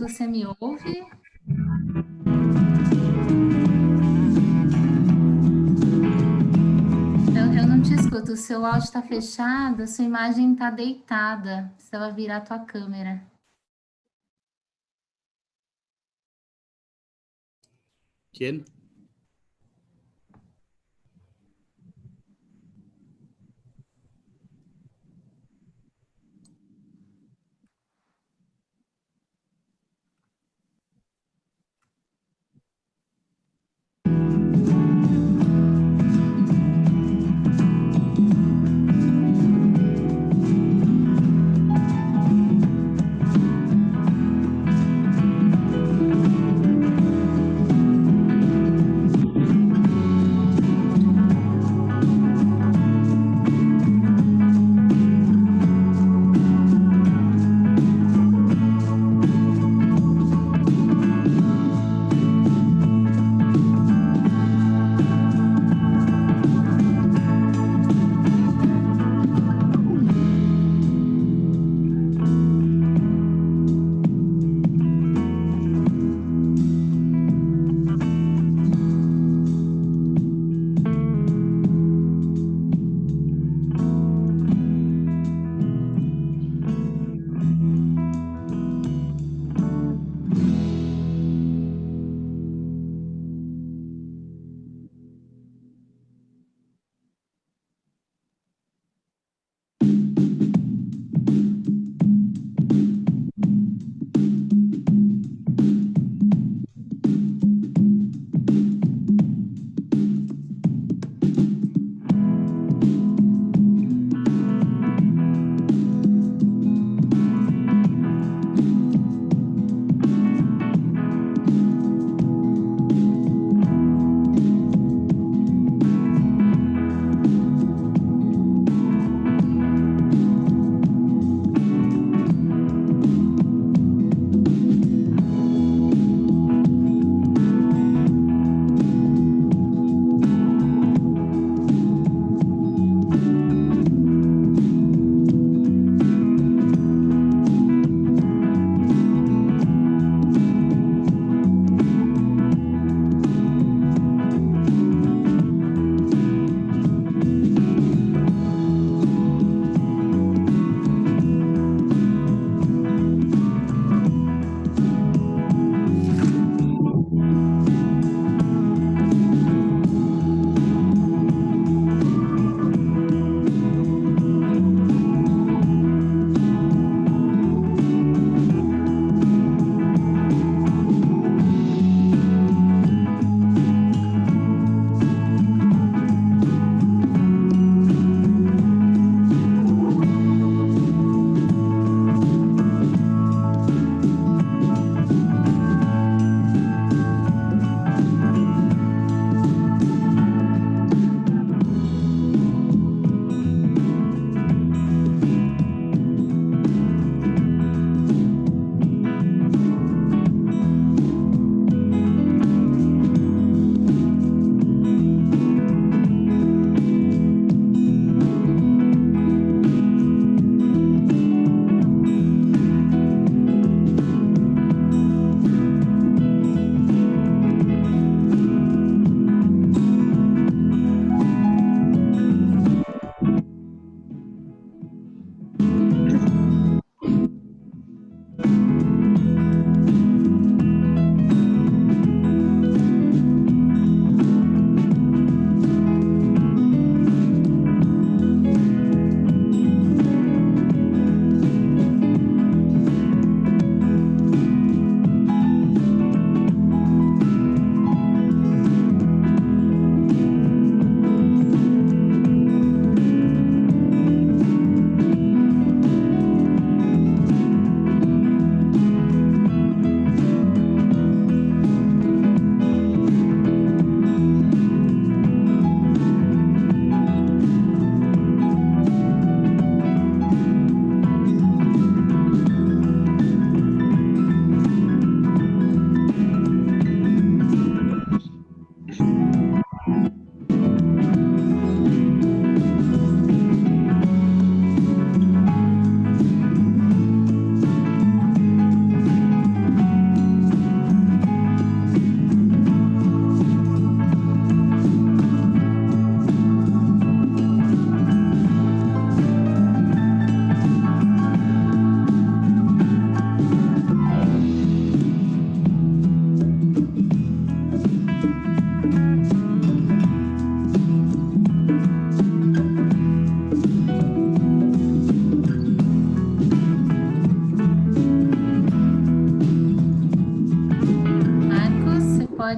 você me ouve? Eu não te escuto. O seu áudio está fechado, a sua imagem está deitada. Precisa virar a tua câmera. ¿Quién?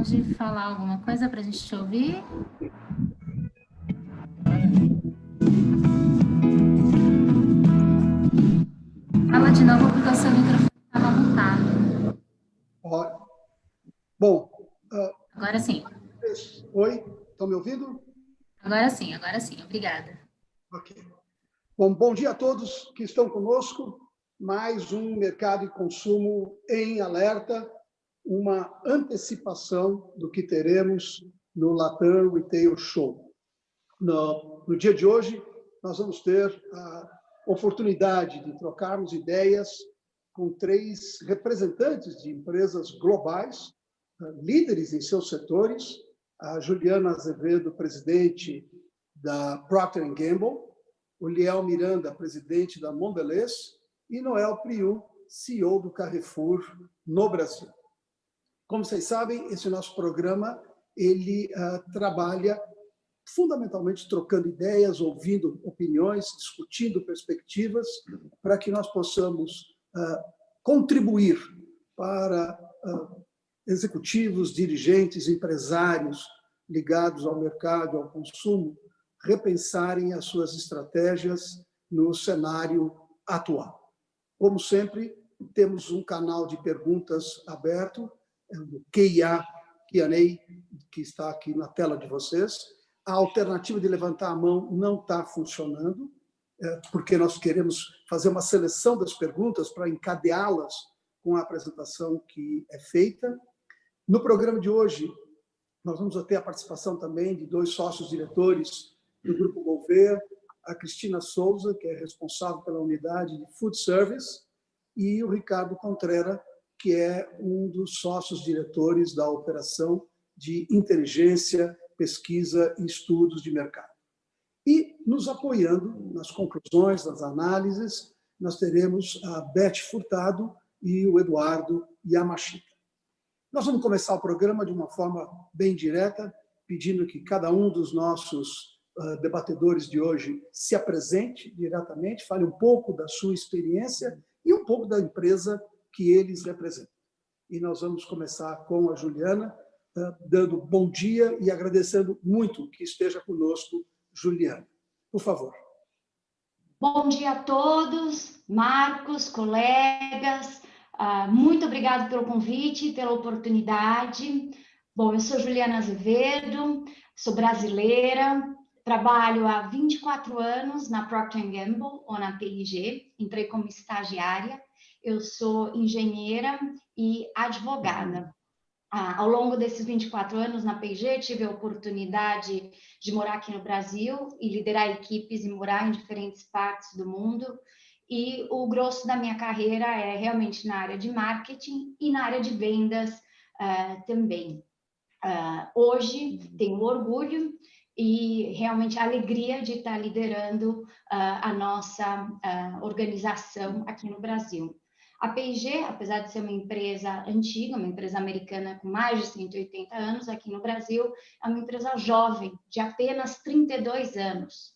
pode falar alguma coisa para a gente te ouvir? Fala de novo, porque o seu microfone estava mutado. Bom. Agora sim. Oi, estão me ouvindo? Agora sim, obrigada. Ok. Bom dia a todos que estão conosco. Mais um Mercado e Consumo em Alerta, uma antecipação do que teremos no Latam Retail Show. No dia de hoje, nós vamos ter a oportunidade de trocarmos ideias com 3 representantes de empresas globais, líderes em seus setores, a Juliana Azevedo, presidente da Procter & Gamble, o Liel Miranda, presidente da Mondelez, e Noel Priu, CEO do Carrefour no Brasil. Como vocês sabem, esse nosso programa ele trabalha fundamentalmente trocando ideias, ouvindo opiniões, discutindo perspectivas, para que nós possamos contribuir para executivos, dirigentes, empresários ligados ao mercado, ao consumo, repensarem as suas estratégias no cenário atual. Como sempre, temos um canal de perguntas aberto, o Q&A, que está aqui na tela de vocês. A alternativa de levantar a mão não está funcionando, porque nós queremos fazer uma seleção das perguntas para encadeá-las com a apresentação que é feita. No programa de hoje, nós vamos ter a participação também de 2 sócios diretores do Grupo Gouveia, a Cristina Souza, que é responsável pela unidade de Food Service, e o Ricardo Contrera, que é um dos sócios diretores da operação de inteligência, pesquisa e estudos de mercado. E, nos apoiando nas conclusões, nas análises, nós teremos a Beth Furtado e o Eduardo Yamashita. Nós vamos começar o programa de uma forma bem direta, pedindo que cada um dos nossos debatedores de hoje se apresente diretamente, fale um pouco da sua experiência e um pouco da empresa que eles representam. E nós vamos começar com a Juliana, dando bom dia e agradecendo muito que esteja conosco, Juliana. Por favor. Bom dia a todos, Marcos, colegas. Muito obrigada pelo convite, pela oportunidade. Bom, eu sou Juliana Azevedo, sou brasileira, trabalho há 24 anos na Procter & Gamble, ou na P&G, entrei como estagiária. Eu sou engenheira e advogada. Ao longo desses 24 anos na P&G, tive a oportunidade de morar aqui no Brasil e liderar equipes e morar em diferentes partes do mundo. E o grosso da minha carreira é realmente na área de marketing e na área de vendas também. Hoje, tenho orgulho e realmente a alegria de estar liderando a nossa organização aqui no Brasil. A P&G, apesar de ser uma empresa antiga, uma empresa americana com mais de 180 anos, aqui no Brasil é uma empresa jovem, de apenas 32 anos.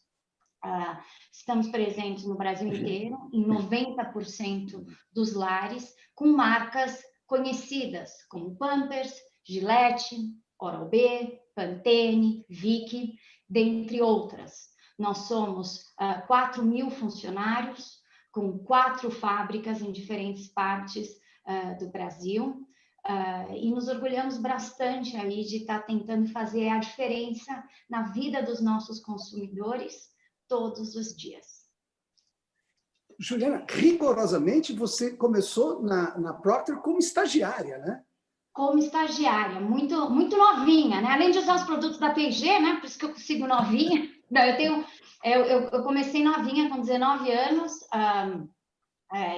Estamos presentes no Brasil inteiro, em 90% dos lares, com marcas conhecidas, como Pampers, Gillette, Oral-B, Pantene, Vick, dentre outras. Nós somos 4.000 funcionários, com 4 fábricas em diferentes partes do Brasil, e nos orgulhamos bastante aí de estar tentando fazer a diferença na vida dos nossos consumidores todos os dias. Juliana, rigorosamente você começou na Procter como estagiária, né? Como estagiária, muito novinha, né? Além de usar os produtos da P&G, né? Por isso que eu consigo novinha. Não, eu comecei novinha, com 19 anos,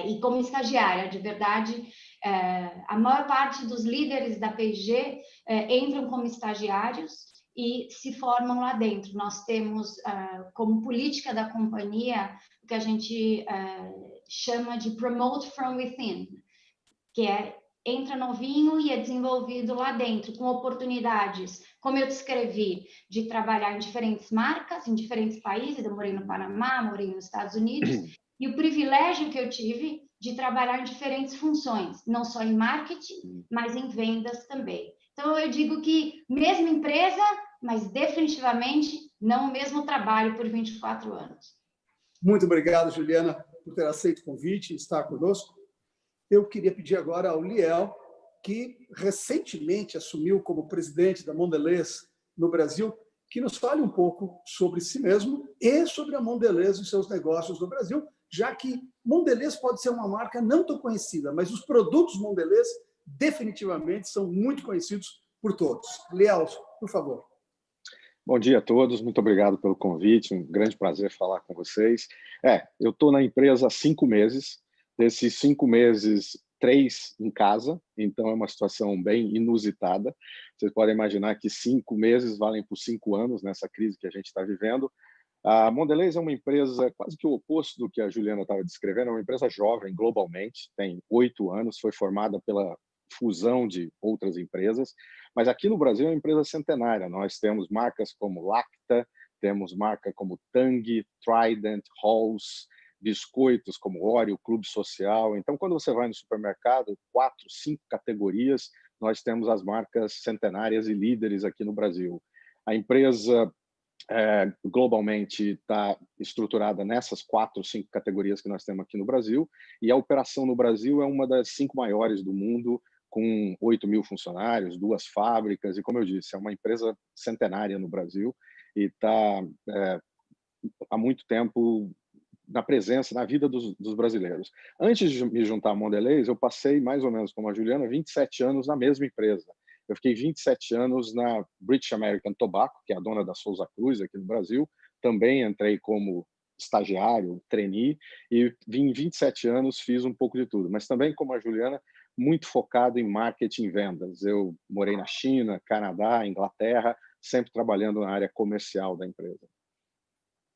e como estagiária, de verdade, a maior parte dos líderes da P&G entram como estagiários e se formam lá dentro. Nós temos, como política da companhia, o que a gente chama de Promote from Within, que entra novinho e é desenvolvido lá dentro, com oportunidades, como eu descrevi, de trabalhar em diferentes marcas, em diferentes países. Eu morei no Panamá, morei nos Estados Unidos, e o privilégio que eu tive de trabalhar em diferentes funções, não só em marketing, mas em vendas também. Então, eu digo que mesma empresa, mas definitivamente não o mesmo trabalho por 24 anos. Muito obrigado, Juliana, por ter aceito o convite e estar conosco. Eu queria pedir agora ao Liel, que recentemente assumiu como presidente da Mondelez no Brasil, que nos fale um pouco sobre si mesmo e sobre a Mondelez e seus negócios no Brasil, já que Mondelez pode ser uma marca não tão conhecida, mas os produtos Mondelez definitivamente são muito conhecidos por todos. Liel, por favor. Bom dia a todos, muito obrigado pelo convite, um grande prazer falar com vocês. Eu estou na empresa há 5 meses, desses 5 meses, 3 em casa, então é uma situação bem inusitada. Vocês podem imaginar que 5 meses valem por 5 anos nessa crise que a gente está vivendo. A Mondelez é uma empresa quase que o oposto do que a Juliana estava descrevendo, é uma empresa jovem globalmente, tem 8 anos, foi formada pela fusão de outras empresas, mas aqui no Brasil é uma empresa centenária. Nós temos marcas como Lacta, temos marca como Tang, Trident, Halls, biscoitos como Oreo, Clube Social. Então, quando você vai no supermercado, 4, 5 categorias, nós temos as marcas centenárias e líderes aqui no Brasil. A empresa globalmente está estruturada nessas 4, 5 categorias que nós temos aqui no Brasil, e a operação no Brasil é uma das 5 maiores do mundo, com 8.000 funcionários, 2 fábricas, e como eu disse, é uma empresa centenária no Brasil e está há muito tempo na presença, na vida dos brasileiros. Antes de me juntar à Mondelez, eu passei mais ou menos como a Juliana, 27 anos na mesma empresa. Eu fiquei 27 anos na British American Tobacco, que é a dona da Souza Cruz aqui no Brasil. Também entrei como estagiário, trainee, e em 27 anos fiz um pouco de tudo. Mas também, como a Juliana, muito focado em marketing e vendas. Eu morei na China, Canadá, Inglaterra, sempre trabalhando na área comercial da empresa.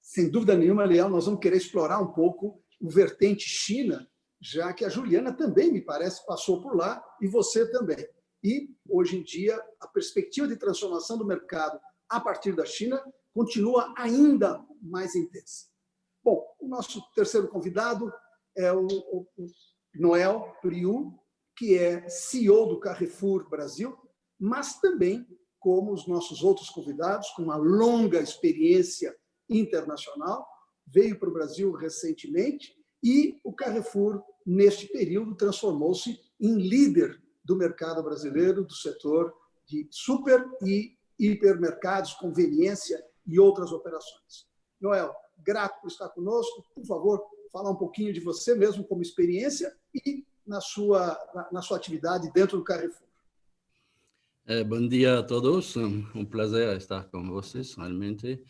Sem dúvida nenhuma, Liel, nós vamos querer explorar um pouco o vertente China, já que a Juliana também, me parece, passou por lá, e você também. E, hoje em dia, a perspectiva de transformação do mercado a partir da China continua ainda mais intensa. Bom, o nosso terceiro convidado é o Noel Priu, que é CEO do Carrefour Brasil, mas também, como os nossos outros convidados, com uma longa experiência internacional, veio para o Brasil recentemente e o Carrefour, neste período, transformou-se em líder do mercado brasileiro, do setor de super e hipermercados, conveniência e outras operações. Noel, grato por estar conosco. Por favor, falar um pouquinho de você mesmo como experiência e na sua atividade dentro do Carrefour. Bom dia a todos, prazer estar com vocês, realmente.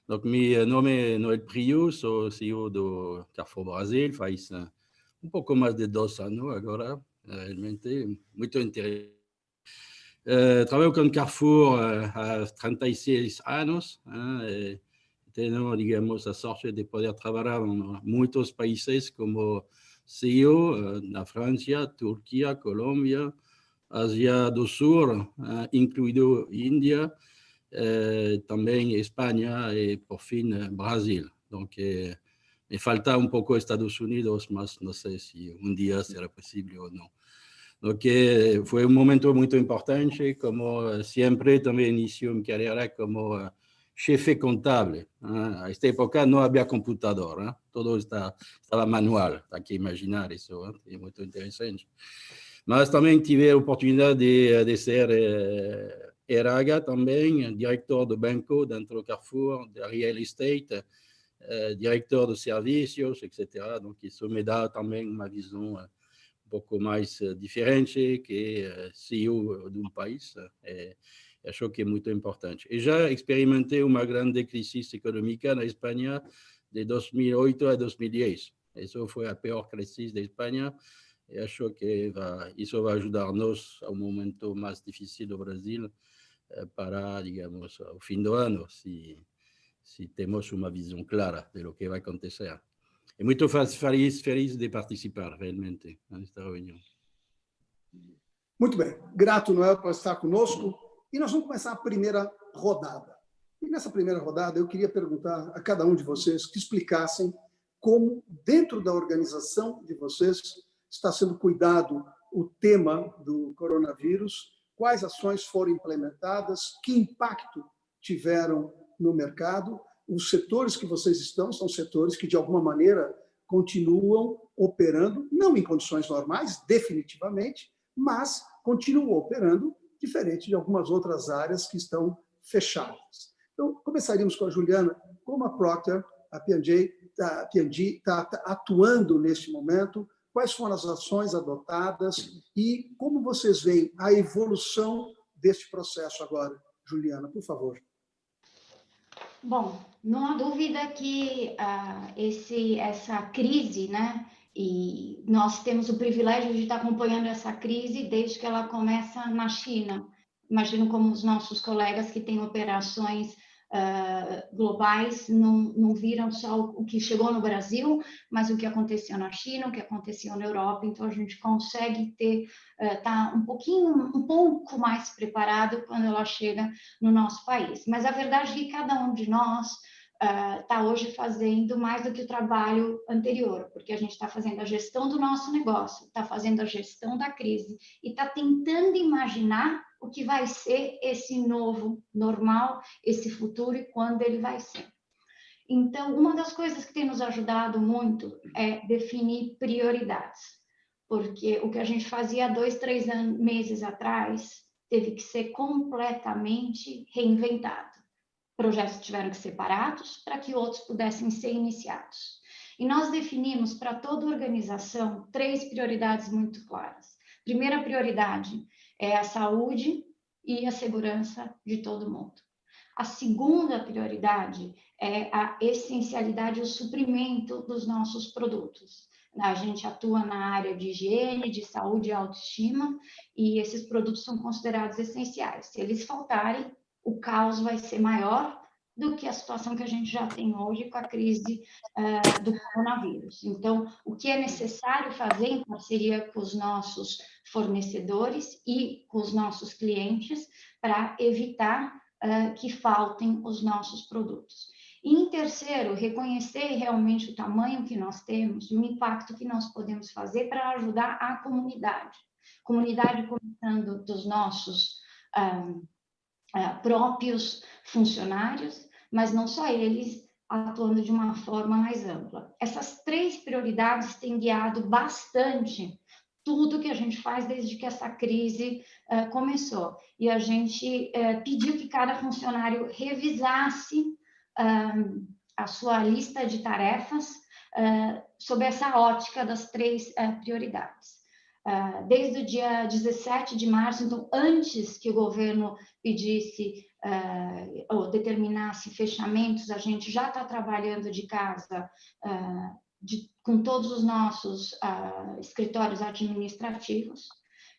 Donc, meu nome é Noel Priu, sou CEO do Carrefour Brasil, faz pouco mais de 2 anos agora, realmente, muito interessante. Trabalho com Carrefour há 36 anos, tenho, digamos, a sorte de poder trabalhar em muitos países como CEO, na França, Turquia, Colômbia, Ásia do Sul, incluído Índia, também Espanha e, por fim, Brasil. Donc, me falta um pouco Estados Unidos, mas não sei se dia será possível ou não. Donc, foi momento muito importante, como sempre também iniciei minha carreira como chefe contábil. A esta época não havia computador, todo estava manual, tem que imaginar isso, é muito interessante. Mas também tive a oportunidade de ser RH também, diretor do banco dentro do Carrefour, de real estate, diretor de serviços, etc. Donc, isso me dá também uma visão pouco mais diferente que CEO de país. Acho que é muito importante. E já experimentei uma grande crise econômica na Espanha de 2008 a 2010. Isso foi a pior crise da Espanha. E acho que isso vai ajudar-nos a momento mais difícil do Brasil para, digamos, o fim do ano, se temos uma visão clara de lo que vai acontecer. É muito feliz de participar, realmente, nesta reunião. Muito bem. Grato, Noel, por estar conosco. E nós vamos começar a primeira rodada. E nessa primeira rodada, eu queria perguntar a cada um de vocês que explicassem como, dentro da organização de vocês, está sendo cuidado o tema do coronavírus quais ações foram implementadas, que impacto tiveram no mercado. Os setores que vocês estão são setores que, de alguma maneira, continuam operando, não em condições normais, definitivamente, mas continuam operando, diferente de algumas outras áreas que estão fechadas. Então, começaríamos com a Juliana. Como a Procter, a P&G está atuando neste momento, quais foram as ações adotadas e como vocês veem a evolução deste processo agora? Juliana, por favor. Bom, não há dúvida que essa crise, né? E nós temos o privilégio de estar acompanhando essa crise desde que ela começa na China. Imagino como os nossos colegas que têm operações globais não viram só o que chegou no Brasil, mas o que aconteceu na China, o que aconteceu na Europa. Então a gente consegue tá um pouco mais preparado quando ela chega no nosso país. Mas a verdade é que cada um de nós está hoje fazendo mais do que o trabalho anterior, porque a gente está fazendo a gestão do nosso negócio, está fazendo a gestão da crise e está tentando imaginar o que vai ser esse novo normal, esse futuro e quando ele vai ser. Então, uma das coisas que tem nos ajudado muito é definir prioridades, porque o que a gente fazia 2, 3 meses atrás teve que ser completamente reinventado. Projetos tiveram que ser parados para que outros pudessem ser iniciados. E nós definimos para toda organização 3 prioridades muito claras. Primeira prioridade é a saúde e a segurança de todo mundo. A segunda prioridade é a essencialidade e o suprimento dos nossos produtos. A gente atua na área de higiene, de saúde e autoestima, e esses produtos são considerados essenciais. Se eles faltarem, o caos vai ser maior do que a situação que a gente já tem hoje com a crise do coronavírus. Então, o que é necessário fazer em parceria com os nossos fornecedores e com os nossos clientes para evitar que faltem os nossos produtos. E, em terceiro, reconhecer realmente o tamanho que nós temos e o impacto que nós podemos fazer para ajudar a comunidade. Comunidade começando dos nossos próprios funcionários, mas não só eles, atuando de uma forma mais ampla. Essas 3 prioridades têm guiado bastante tudo que a gente faz desde que essa crise começou. E a gente pediu que cada funcionário revisasse a sua lista de tarefas sob essa ótica das 3 prioridades. Desde o dia 17 de março, então, antes que o governo pedisse ou determinasse fechamentos, a gente já está trabalhando de casa com todos os nossos escritórios administrativos.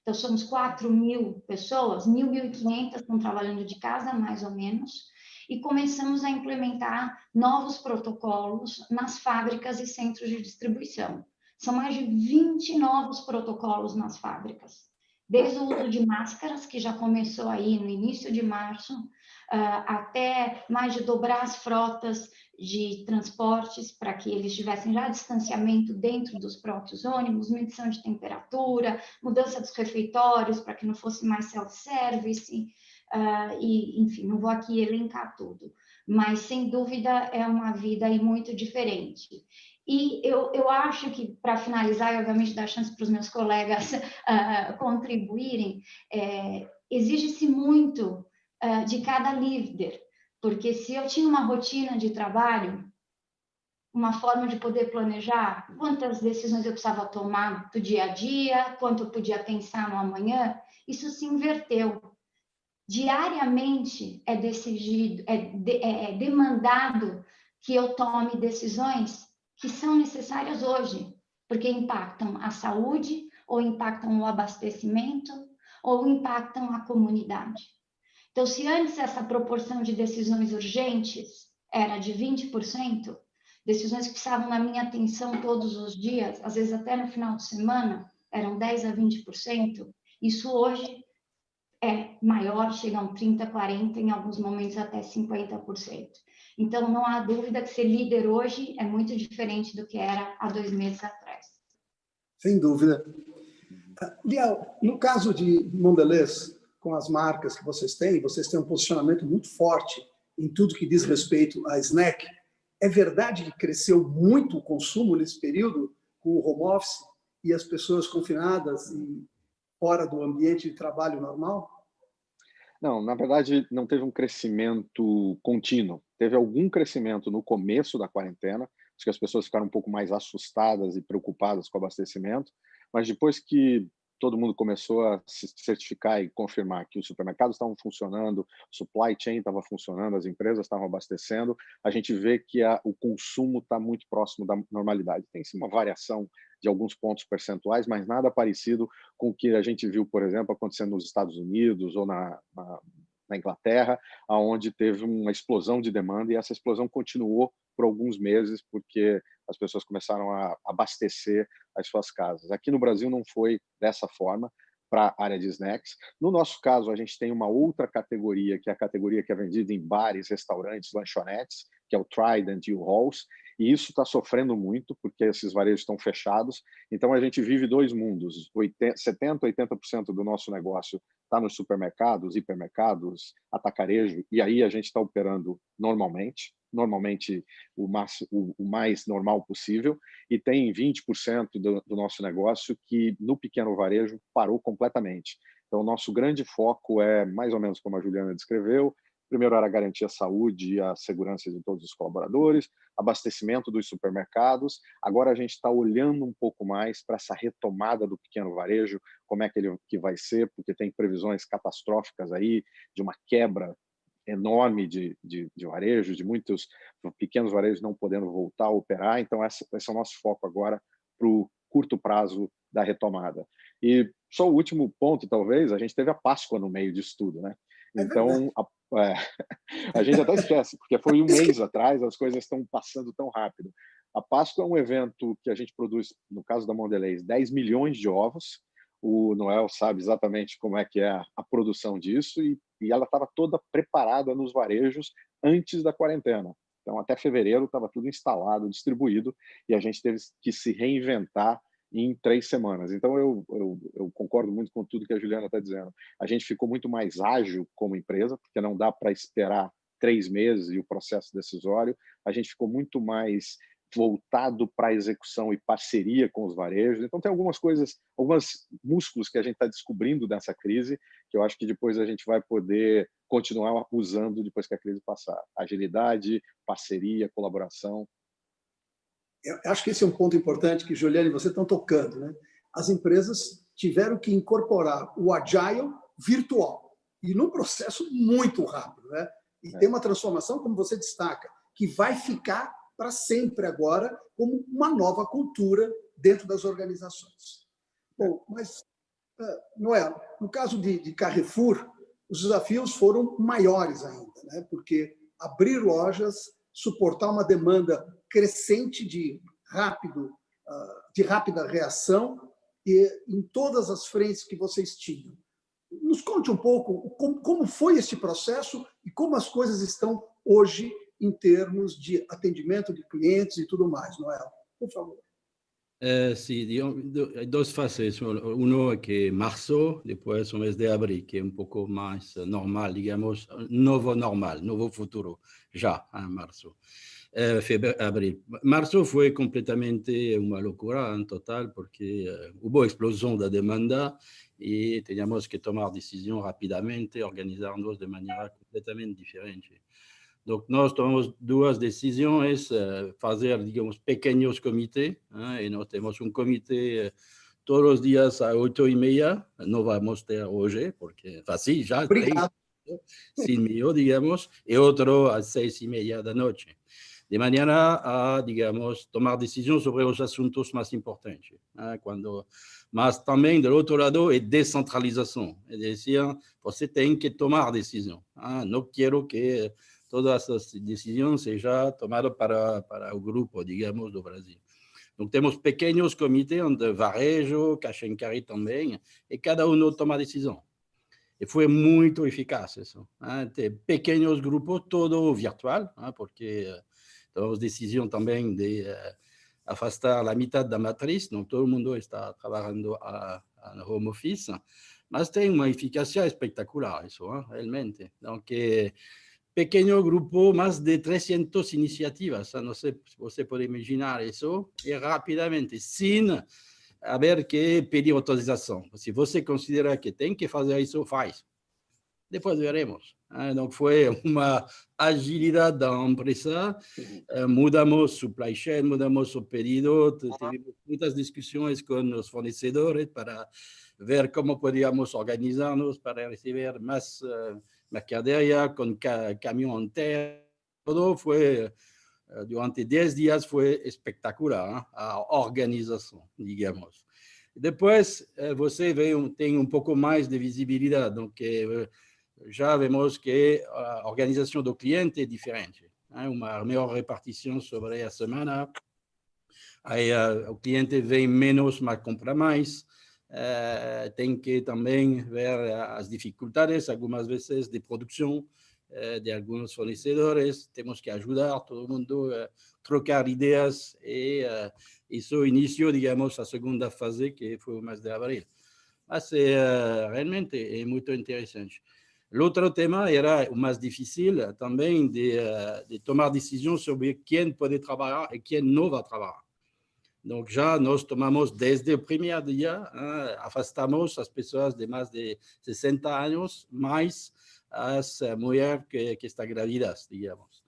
Então, somos 4.000 pessoas, 1.500 estão trabalhando de casa, mais ou menos, e começamos a implementar novos protocolos nas fábricas e centros de distribuição. São mais de 20 novos protocolos nas fábricas, desde o uso de máscaras, que já começou aí no início de março, até mais de dobrar as frotas de transportes para que eles tivessem já distanciamento dentro dos próprios ônibus, medição de temperatura, mudança dos refeitórios para que não fosse mais self-service, e, enfim, não vou aqui elencar tudo, mas, sem dúvida, é uma vida aí muito diferente. E eu acho que, para finalizar, e obviamente dar chance para os meus colegas contribuírem, exige-se muito de cada líder, porque se eu tinha uma rotina de trabalho, uma forma de poder planejar quantas decisões eu precisava tomar do dia a dia, quanto eu podia pensar no amanhã, isso se inverteu. Diariamente é demandado que eu tome decisões que são necessárias hoje, porque impactam a saúde, ou impactam o abastecimento, ou impactam a comunidade. Então, se antes essa proporção de decisões urgentes era de 20%, decisões que precisavam da minha atenção todos os dias, às vezes até no final de semana, eram 10% a 20%, isso hoje é maior, chega a 30%, 40%, em alguns momentos até 50%. Então, não há dúvida que ser líder hoje é muito diferente do que era há 2 meses atrás. Sem dúvida. Liel, no caso de Mondelez, com as marcas que vocês têm um posicionamento muito forte em tudo que diz respeito a snack. É verdade que cresceu muito o consumo nesse período, com o home office e as pessoas confinadas e fora do ambiente de trabalho normal? Não, na verdade, não teve um crescimento contínuo. Teve algum crescimento no começo da quarentena, acho que as pessoas ficaram um pouco mais assustadas e preocupadas com o abastecimento, mas depois que todo mundo começou a se certificar e confirmar que os supermercados estavam funcionando, o supply chain estava funcionando, as empresas estavam abastecendo, a gente vê que o consumo está muito próximo da normalidade. Tem sim uma variação de alguns pontos percentuais, mas nada parecido com o que a gente viu, por exemplo, acontecendo nos Estados Unidos ou na Inglaterra, onde teve uma explosão de demanda e essa explosão continuou por alguns meses, porque as pessoas começaram a abastecer as suas casas. Aqui no Brasil não foi dessa forma para a área de snacks. No nosso caso, a gente tem uma outra categoria, que é a categoria que é vendida em bares, restaurantes, lanchonetes, que é o Trident e o Halls, e isso está sofrendo muito, porque esses varejos estão fechados. Então, a gente vive dois mundos. 70%, 80% do nosso negócio está nos supermercados, hipermercados, atacarejo, e aí a gente está operando normalmente o mais normal possível, e tem 20% do nosso negócio que, no pequeno varejo, parou completamente. Então, o nosso grande foco é, mais ou menos como a Juliana descreveu, primeiro era garantir a saúde e a segurança de todos os colaboradores, abastecimento dos supermercados. Agora a gente está olhando um pouco mais para essa retomada do pequeno varejo, como é que vai ser, porque tem previsões catastróficas aí de uma quebra enorme de varejo, de muitos pequenos varejos não podendo voltar a operar. Então, esse é o nosso foco agora para o curto prazo da retomada. E só o último ponto, talvez, a gente teve a Páscoa no meio disso tudo, né? Então, a gente até esquece, porque foi um mês atrás, as coisas estão passando tão rápido. A Páscoa é um evento que a gente produz, no caso da Mondelez, 10 milhões de ovos. O Noel sabe exatamente como é que é a produção disso, e ela estava toda preparada nos varejos antes da quarentena. Então, até fevereiro estava tudo instalado, distribuído, e a gente teve que se reinventar em 3 semanas. Então, eu concordo muito com tudo que a Juliana está dizendo. A gente ficou muito mais ágil como empresa, porque não dá para esperar 3 meses e o processo decisório. A gente ficou muito mais voltado para a execução e parceria com os varejos. Então, tem algumas coisas, alguns músculos que a gente está descobrindo nessa crise, que eu acho que depois a gente vai poder continuar usando depois que a crise passar. Agilidade, parceria, colaboração. Eu acho que esse é um ponto importante que, Juliana e você estão tocando, né? As empresas tiveram que incorporar o agile virtual, e num processo muito rápido, né? E tem uma transformação, como você destaca, que vai ficar para sempre agora como uma nova cultura dentro das organizações. Bom, mas, Noel, no caso de Carrefour, os desafios foram maiores ainda, né? Porque abrir lojas, suportar uma demanda crescente de rápida reação e em todas as frentes que vocês tinham. Nos conte um pouco como foi esse processo e como as coisas estão hoje em termos de atendimento de clientes e tudo mais, Noel. Por favor. Sí, hay dos fases. Uno que marzo, después un mes de abril, que es un poco más normal, digamos, nuevo futuro, ya en marzo. Abril. Marzo fue completamente una locura en total porque hubo explosión de demanda y teníamos que tomar decisiones rápidamente, organizarnos de manera completamente diferente. Donc, nós tomamos duas decisões, fazer, digamos, pequenos comités, e nós temos comité todos os dias às 8:30, não vamos ter hoje, porque assim já Obrigado. 5:30, digamos, e outro às 6:30 da noite. De maneira a, digamos, tomar decisões sobre os assuntos mais importantes. Mas também, do outro lado, é descentralização. É dizer, você tem que tomar decisão. Não quero que todas as decisões sejam tomadas para o grupo, digamos, do Brasil. Então, temos pequenos comitês onde varejo, Cash and Carry também, e cada um toma decisão. E foi muito eficaz isso. Tem pequenos grupos, todo virtual, porque tomamos decisão também de afastar a metade da matriz, então todo mundo está trabalhando no home office, mas tem uma eficácia espetacular, isso, realmente. Então, pequeno grupo, mais de 300 iniciativas, não sei se você pode imaginar isso, e rapidamente, sem haver que pedir autorização. Se você considera que tem que fazer isso, faz. Depois veremos. Então, foi uma agilidade da empresa, mudamos supply chain, mudamos o pedido, tivemos muitas discussões com os fornecedores para ver como podíamos organizar-nos para receber mais mercaderia com caminhão inteiro. Todo foi, durante 10 dias, foi espetacular, a organização, digamos. Depois, você tem um pouco mais de visibilidade, então, já vemos que a organização do cliente é diferente. Uma melhor repartição sobre a semana. Aí o cliente vem menos, mas compra mais. Tem que também ver as dificuldades, algumas vezes, de produção de alguns fornecedores. Temos que ajudar todo mundo a trocar ideias. E isso iniciou, digamos, a segunda fase, que foi o mês de abril. Mas realmente é muito interessante. L'autre tema era o mais difícil também de tomar decisões sobre quem pode trabalhar e quem não vai trabalhar. Então, já nós tomamos, desde o primeiro dia, afastamos as pessoas de mais de 60 anos, mais as mulheres que estão grávidas, digamos.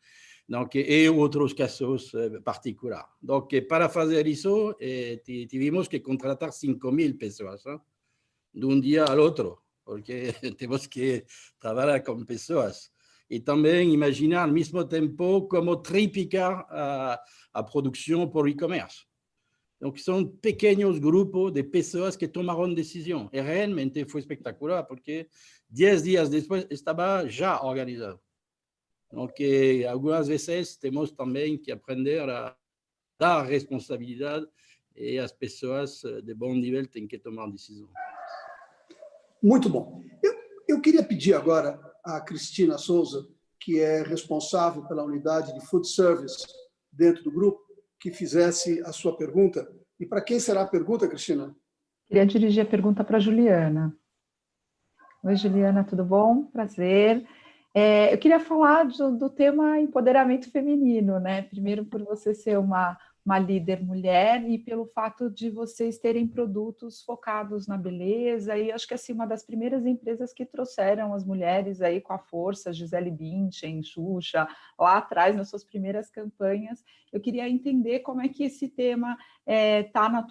Donc, e outros casos particulares. Donc, para fazer isso, tivemos que contratar 5.000 pessoas, de um dia ao outro, porque temos que trabalhar com pessoas. E também imaginar, ao mesmo tempo, como triplicar a produção por e-commerce. Então, são pequenos grupos de pessoas que tomaram decisão. E realmente foi espetacular, porque 10 dias depois estava já organizado. Então, algumas vezes temos também que aprender a dar responsabilidade e as pessoas de bom nível têm que tomar decisão. Muito bom. Eu queria pedir agora à Cristina Souza, que é responsável pela unidade de food service dentro do grupo, que fizesse a sua pergunta. E para quem será a pergunta, Cristina? Queria dirigir a pergunta para a Juliana. Oi, Juliana, tudo bom? Prazer. Eu queria falar do tema empoderamento feminino, né? Primeiro, por você ser uma líder mulher e pelo fato de vocês terem produtos focados na beleza, e acho que assim, uma das primeiras empresas que trouxeram as mulheres aí com a força, Gisele Bündchen, Xuxa, lá atrás nas suas primeiras campanhas. Eu queria entender como é que esse tema está na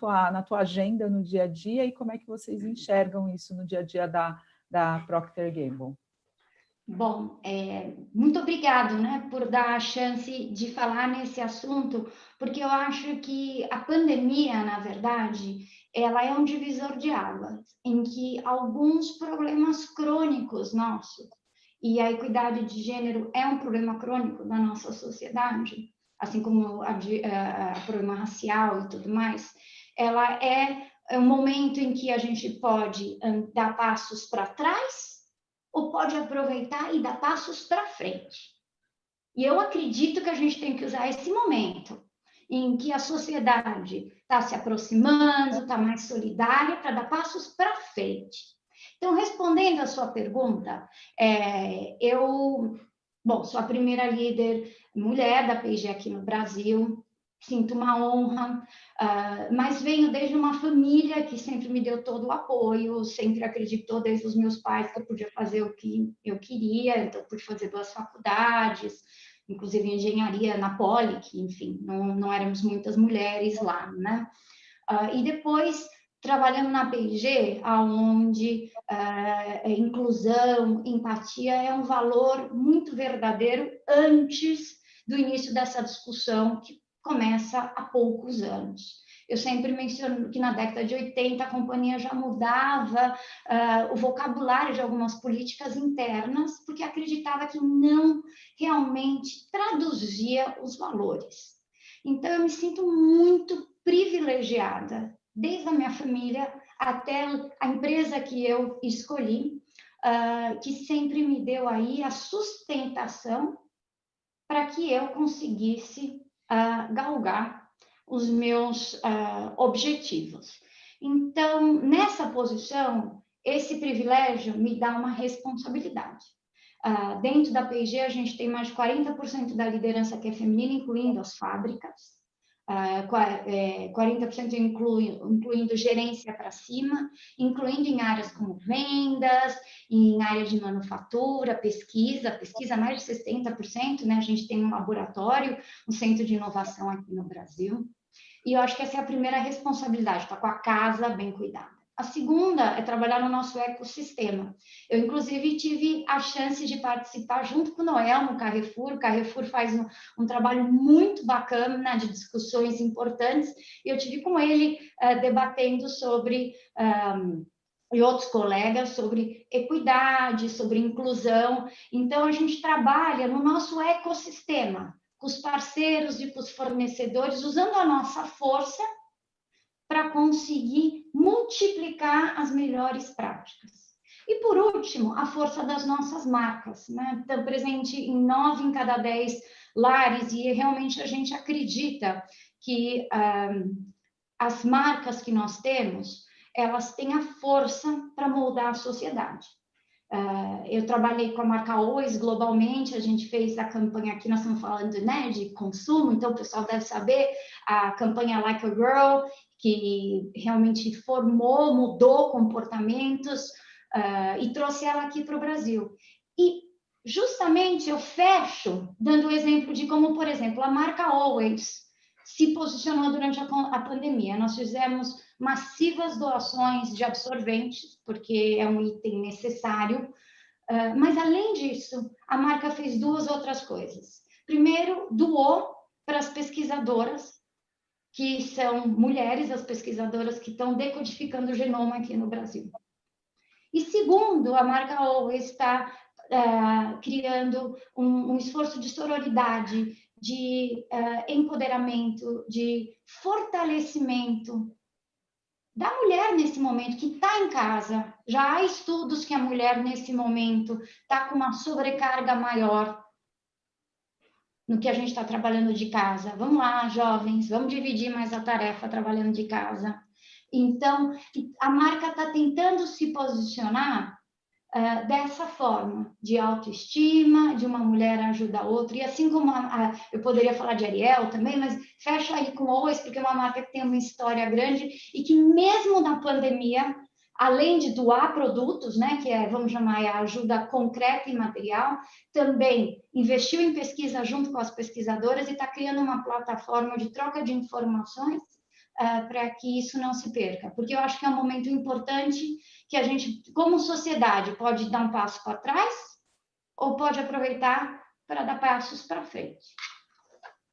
tua agenda no dia a dia e como é que vocês enxergam isso no dia a dia da Procter & Gamble. Bom, muito obrigado, né, por dar a chance de falar nesse assunto, porque eu acho que a pandemia, na verdade, ela é um divisor de águas, em que alguns problemas crônicos nossos, e a equidade de gênero é um problema crônico da nossa sociedade, assim como a problema racial e tudo mais, ela é um momento em que a gente pode dar passos para trás, ou pode aproveitar e dar passos para frente. E eu acredito que a gente tem que usar esse momento em que a sociedade está se aproximando, está mais solidária, para dar passos para frente. Então, respondendo a sua pergunta, eu sou a primeira líder mulher da P&G aqui no Brasil, sinto uma honra, mas venho desde uma família que sempre me deu todo o apoio, sempre acreditou desde os meus pais que eu podia fazer o que eu queria, então pude fazer 2 faculdades, inclusive engenharia na Poli, que, enfim, não éramos muitas mulheres lá, né? E depois, trabalhando na P&G, onde inclusão, empatia é um valor muito verdadeiro antes do início dessa discussão que começa há poucos anos. Eu sempre menciono que na década de 80 a companhia já mudava o vocabulário de algumas políticas internas, porque acreditava que não realmente traduzia os valores. Então, eu me sinto muito privilegiada, desde a minha família até a empresa que eu escolhi, que sempre me deu aí a sustentação para que eu conseguisse galgar os meus objetivos. Então, nessa posição, esse privilégio me dá uma responsabilidade. Dentro da P&G, a gente tem mais de 40% da liderança que é feminina, incluindo as fábricas. 40% incluindo gerência para cima, incluindo em áreas como vendas, em áreas de manufatura, pesquisa mais de 60%, né? A gente tem um laboratório, um centro de inovação aqui no Brasil. E eu acho que essa é a primeira responsabilidade, estar com a casa bem cuidada. A segunda é trabalhar no nosso ecossistema. Eu, inclusive, tive a chance de participar junto com o Noel no Carrefour. O Carrefour faz um trabalho muito bacana de discussões importantes. E eu tive com ele debatendo sobre, e outros colegas, sobre equidade, sobre inclusão. Então, a gente trabalha no nosso ecossistema, com os parceiros e com os fornecedores, usando a nossa força para conseguir multiplicar as melhores práticas. E, por último, a força das nossas marcas, né? Estão presente em 9 em cada 10 lares, e realmente a gente acredita que as marcas que nós temos, elas têm a força para moldar a sociedade. Eu trabalhei com a marca Always globalmente, a gente fez a campanha aqui, nós estamos falando, né, de consumo, então o pessoal deve saber, a campanha Like a Girl, que realmente formou, mudou comportamentos e trouxe ela aqui para o Brasil. E justamente eu fecho dando o exemplo de como, por exemplo, a marca Always se posicionou durante a pandemia. Nós fizemos massivas doações de absorventes, porque é um item necessário, mas, além disso, a marca fez 2 outras coisas. Primeiro, doou para as pesquisadoras, que são mulheres, as pesquisadoras que estão decodificando o genoma aqui no Brasil. E, segundo, a marca Always está criando um esforço de sororidade, de empoderamento, de fortalecimento da mulher nesse momento, que está em casa. Já há estudos que a mulher, nesse momento, está com uma sobrecarga maior no que a gente está trabalhando de casa. Vamos lá, jovens, vamos dividir mais a tarefa trabalhando de casa. Então, a marca está tentando se posicionar dessa forma, de autoestima, de uma mulher ajuda a outra, e assim como eu poderia falar de Ariel também, mas fecho aí com Always, porque é uma marca que tem uma história grande e que mesmo na pandemia, além de doar produtos, né, que vamos chamar a ajuda concreta e material, também investiu em pesquisa junto com as pesquisadoras e está criando uma plataforma de troca de informações para que isso não se perca, porque eu acho que é um momento importante que a gente, como sociedade, pode dar um passo para trás ou pode aproveitar para dar passos para frente.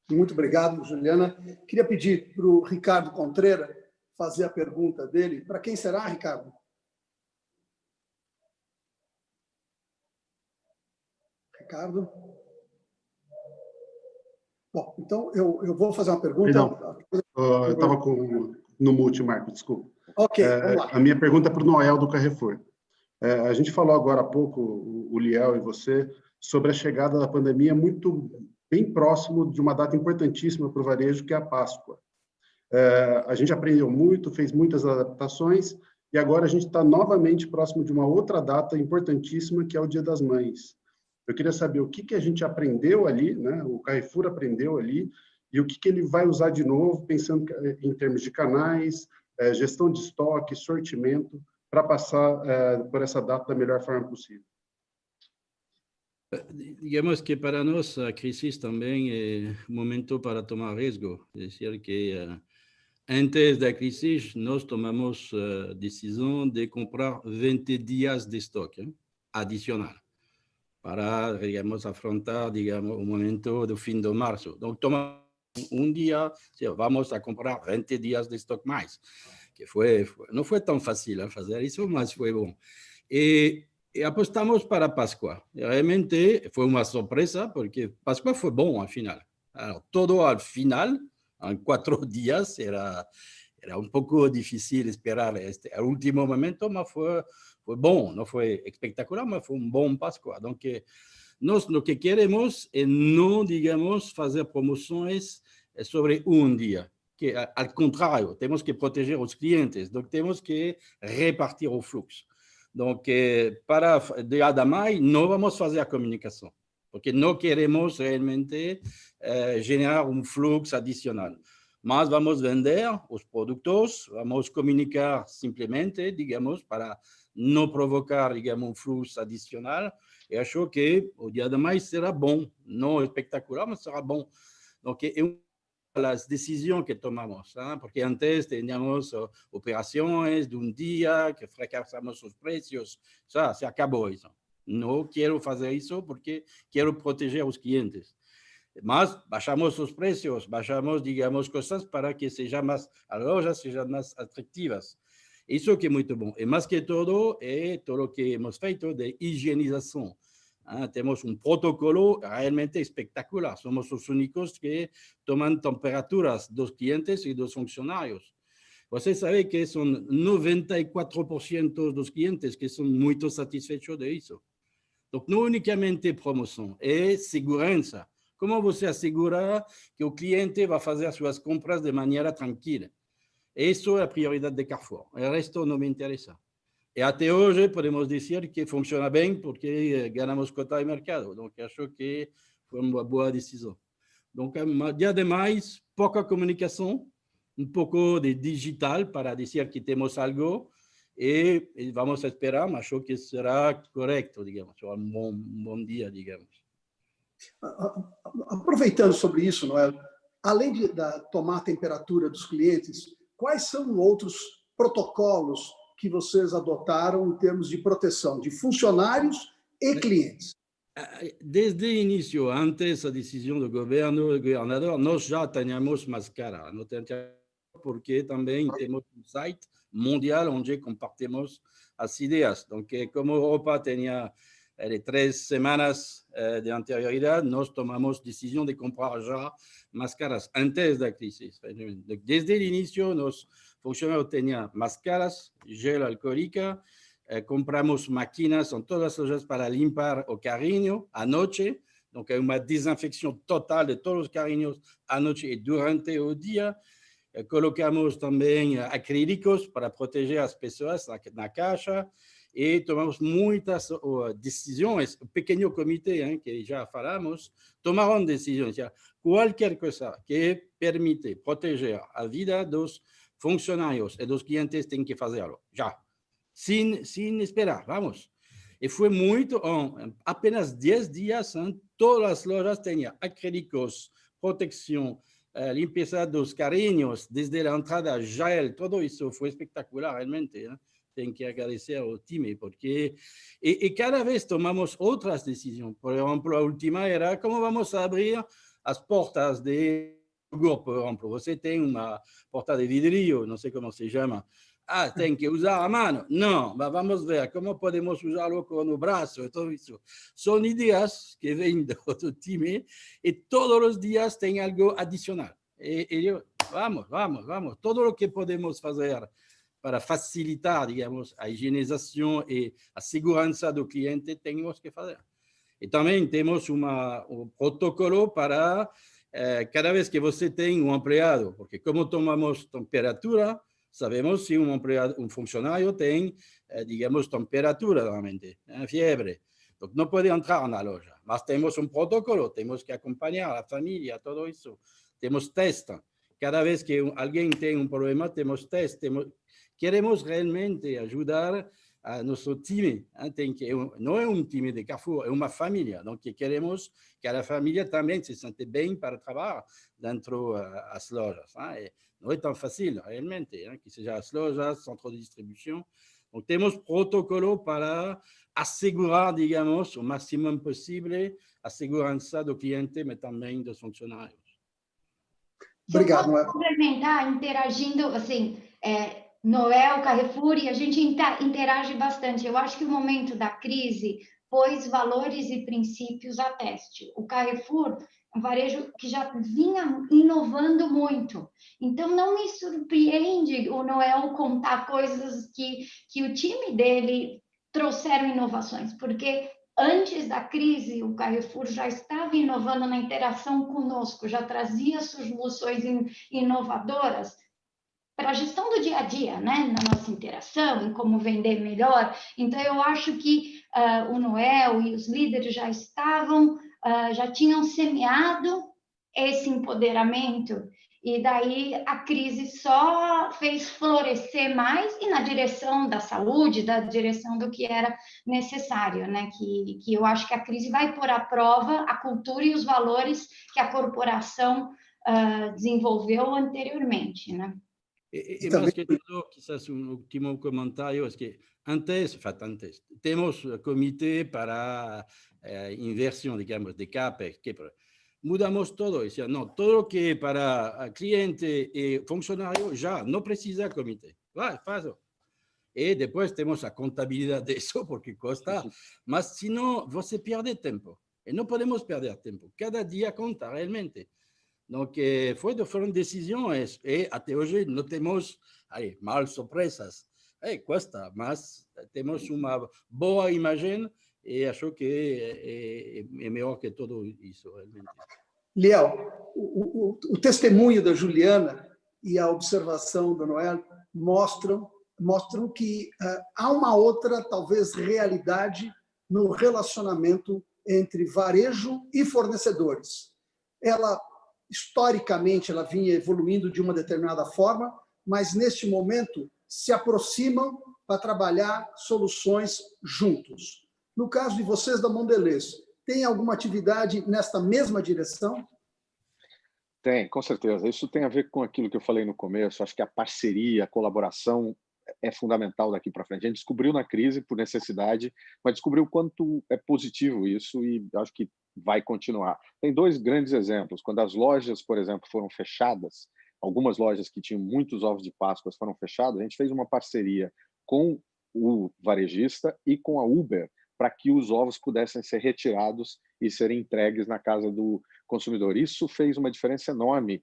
Muito obrigado, Juliana. Queria pedir para o Ricardo Contreira fazer a pergunta dele. Para quem será, Ricardo? Ricardo? Bom, então eu vou fazer uma pergunta. Perdão, eu estava no mute, Marco, desculpa. Ok, vamos lá. A minha pergunta é para o Noel do Carrefour. A gente falou agora há pouco, o Liel e você, sobre a chegada da pandemia muito bem próximo de uma data importantíssima para o varejo, que é a Páscoa. A gente aprendeu muito, fez muitas adaptações, e agora a gente está novamente próximo de uma outra data importantíssima, que é o Dia das Mães. Eu queria saber o que a gente aprendeu ali, né? O Carrefour aprendeu ali, e o que ele vai usar de novo, pensando em termos de canais, gestão de estoque, sortimento, para passar por essa data da melhor forma possível. Digamos que para nós a crise também é um momento para tomar risco. É decir, que antes da crise nós tomamos a decisão de comprar 20 dias de estoque adicional para, digamos, afrontar, digamos, o momento do fim de março. Então, tomamos dia, vamos a comprar 20 dias de estoque mais, que não foi tão fácil fazer isso, mas foi bom. E apostamos para Páscoa. Realmente foi uma surpresa, porque Páscoa foi bom, ao final. Todo ao final, em 4 dias, era um pouco difícil esperar o último momento, mas foi bom. Não foi espetacular, mas foi um bom Páscoa. Então, nós o que queremos é não, digamos, fazer promoções sobre um dia. que, ao contrário, temos que proteger os clientes, então temos que repartir o fluxo. Então, para de Adamai, não vamos fazer a comunicação, porque não queremos realmente gerar um fluxo adicional. Mas vamos vender os produtos, vamos comunicar simplesmente, digamos, para não provocar, digamos, um fluxo adicional. E acho que o Dia da Mãe será bom, não espetacular, mas será bom. Então, é uma das decisões que tomamos, hein? Porque antes tínhamos operações de dia, que fracassamos os preços, se acabou isso. Não quero fazer isso porque quero proteger os clientes. Mas baixamos os preços, baixamos, digamos, coisas para que sejam mais, as lojas sejam mais atrativas. Isso que é muito bom. E mais que todo, é todo o que hemos feito de higienização. Temos um protocolo realmente espetacular. Somos os únicos que tomam temperaturas dos clientes e dos funcionários. Você sabe que são 94% dos clientes que são muito satisfeitos disso. Então, não unicamente promoção, é segurança. Como você assegura que o cliente vai fazer as suas compras de maneira tranquila? Isso é a prioridade de Carrefour. O resto não me interessa. E até hoje podemos dizer que funciona bem porque ganhamos cota de mercado. Então, acho que foi uma boa decisão. Então, dia de mais, pouca comunicação, um pouco de digital para dizer que temos algo e vamos esperar, mas acho que será correto, digamos, será um bom dia, digamos. Aproveitando sobre isso, Noel, além de tomar a temperatura dos clientes, quais são outros protocolos que vocês adotaram em termos de proteção de funcionários e clientes? Desde o início, antes da decisão do governo, do governador, nós já tínhamos máscara, porque também temos um site mundial onde compartilhamos as ideias. Então, como a Europa tinha 3 semanas de anterioridade, nós tomamos decisão de comprar já máscaras antes da crise. Desde o início, nós funcionários tinham máscaras, gel alcoólica, compramos máquinas em todas as lojas para limpar o carrinho à noite. Então, é uma desinfecção total de todos os carrinhos à noite e durante o dia. Colocamos também acrílicos para proteger as pessoas na caixa. E tomamos muitas decisões. O pequeno comitê, que já falamos, tomaram decisões. Qualquer coisa que permite proteger a vida dos funcionários e dos clientes tem que fazê-lo, já. Sem esperar, vamos. E foi muito, em apenas 10 dias, todas as lojas tinham acrílicos, proteção, limpeza dos carrinhos, desde a entrada, gel, tudo isso foi espetacular, realmente. Tenho que agradecer ao time, porque... E cada vez tomamos outras decisões. Por exemplo, a última era como vamos abrir as portas de iogurte, por exemplo. Você tem uma porta de vidro, não sei como se chama. Tem que usar a mão. Não, mas vamos ver como podemos usá-lo com o braço e tudo isso. São ideias que vêm do time e todos os dias tem algo adicional. Vamos. Todo o que podemos fazer para facilitar, digamos, a higienização e a segurança do cliente, temos que fazer. E também temos um protocolo para cada vez que você tem um empregado, porque como tomamos temperatura, sabemos se um funcionário tem, digamos, temperatura realmente, fiebre. Então, não pode entrar na loja. Mas temos um protocolo, temos que acompanhar a família, tudo isso. Temos teste. Cada vez que alguém tem um problema, temos teste. Queremos realmente ajudar a nosso time. Não é um time de Carrefour, é uma família. Então, queremos que a família também se sente bem para trabalhar dentro das lojas. Não é tão fácil, realmente, que seja as lojas, centro de distribuição. Então, temos protocolo para assegurar, digamos, o máximo possível a segurança do cliente, mas também dos funcionários. Obrigado, Noel. Complementar, interagindo, assim, Noel, Carrefour, e a gente interage bastante. Eu acho que o momento da crise pôs valores e princípios a teste. O Carrefour é um varejo que já vinha inovando muito. Então, não me surpreende o Noel contar coisas que o time dele trouxeram inovações, porque Antes da crise, o Carrefour já estava inovando na interação conosco, já trazia soluções inovadoras para a gestão do dia a dia, né? Na nossa interação, em como vender melhor. Então, eu acho que o Noel e os líderes já estavam, já tinham semeado esse empoderamento, e daí a crise só fez florescer mais e na direção da saúde, da direção do que era necessário, né? Que eu acho que a crise vai pôr à prova a cultura e os valores que a corporação desenvolveu anteriormente, né? E mais que todo, quizás un último comentario, es que antes, tenemos comité para inversión, digamos, de CAPEX, que mudamos todo, decía, no, todo lo que para cliente y funcionario ya no precisa comité, va, paso. Y después tenemos la contabilidad de eso porque cuesta, mas si no, você pierde tiempo. Y no podemos perder tiempo. Cada día cuenta realmente. Donc, foram decisões e até hoje não temos mal surpresas. Custa, mas temos uma boa imagem e acho que é melhor que tudo isso, realmente. Liel, o testemunho da Juliana e a observação do Noel mostram que há uma outra, talvez, realidade no relacionamento entre varejo e fornecedores. Historicamente, ela vinha evoluindo de uma determinada forma, mas, neste momento, se aproximam para trabalhar soluções juntos. No caso de vocês da Mondelez, tem alguma atividade nesta mesma direção? Tem, com certeza. Isso tem a ver com aquilo que eu falei no começo. Acho que a parceria, a colaboração é fundamental daqui para frente. A gente descobriu na crise por necessidade, mas descobriu o quanto é positivo isso e acho que vai continuar. Tem dois grandes exemplos. Quando as lojas, por exemplo, foram fechadas, algumas lojas que tinham muitos ovos de Páscoa foram fechadas, a gente fez uma parceria com o varejista e com a Uber para que os ovos pudessem ser retirados e serem entregues na casa do consumidor. Isso fez uma diferença enorme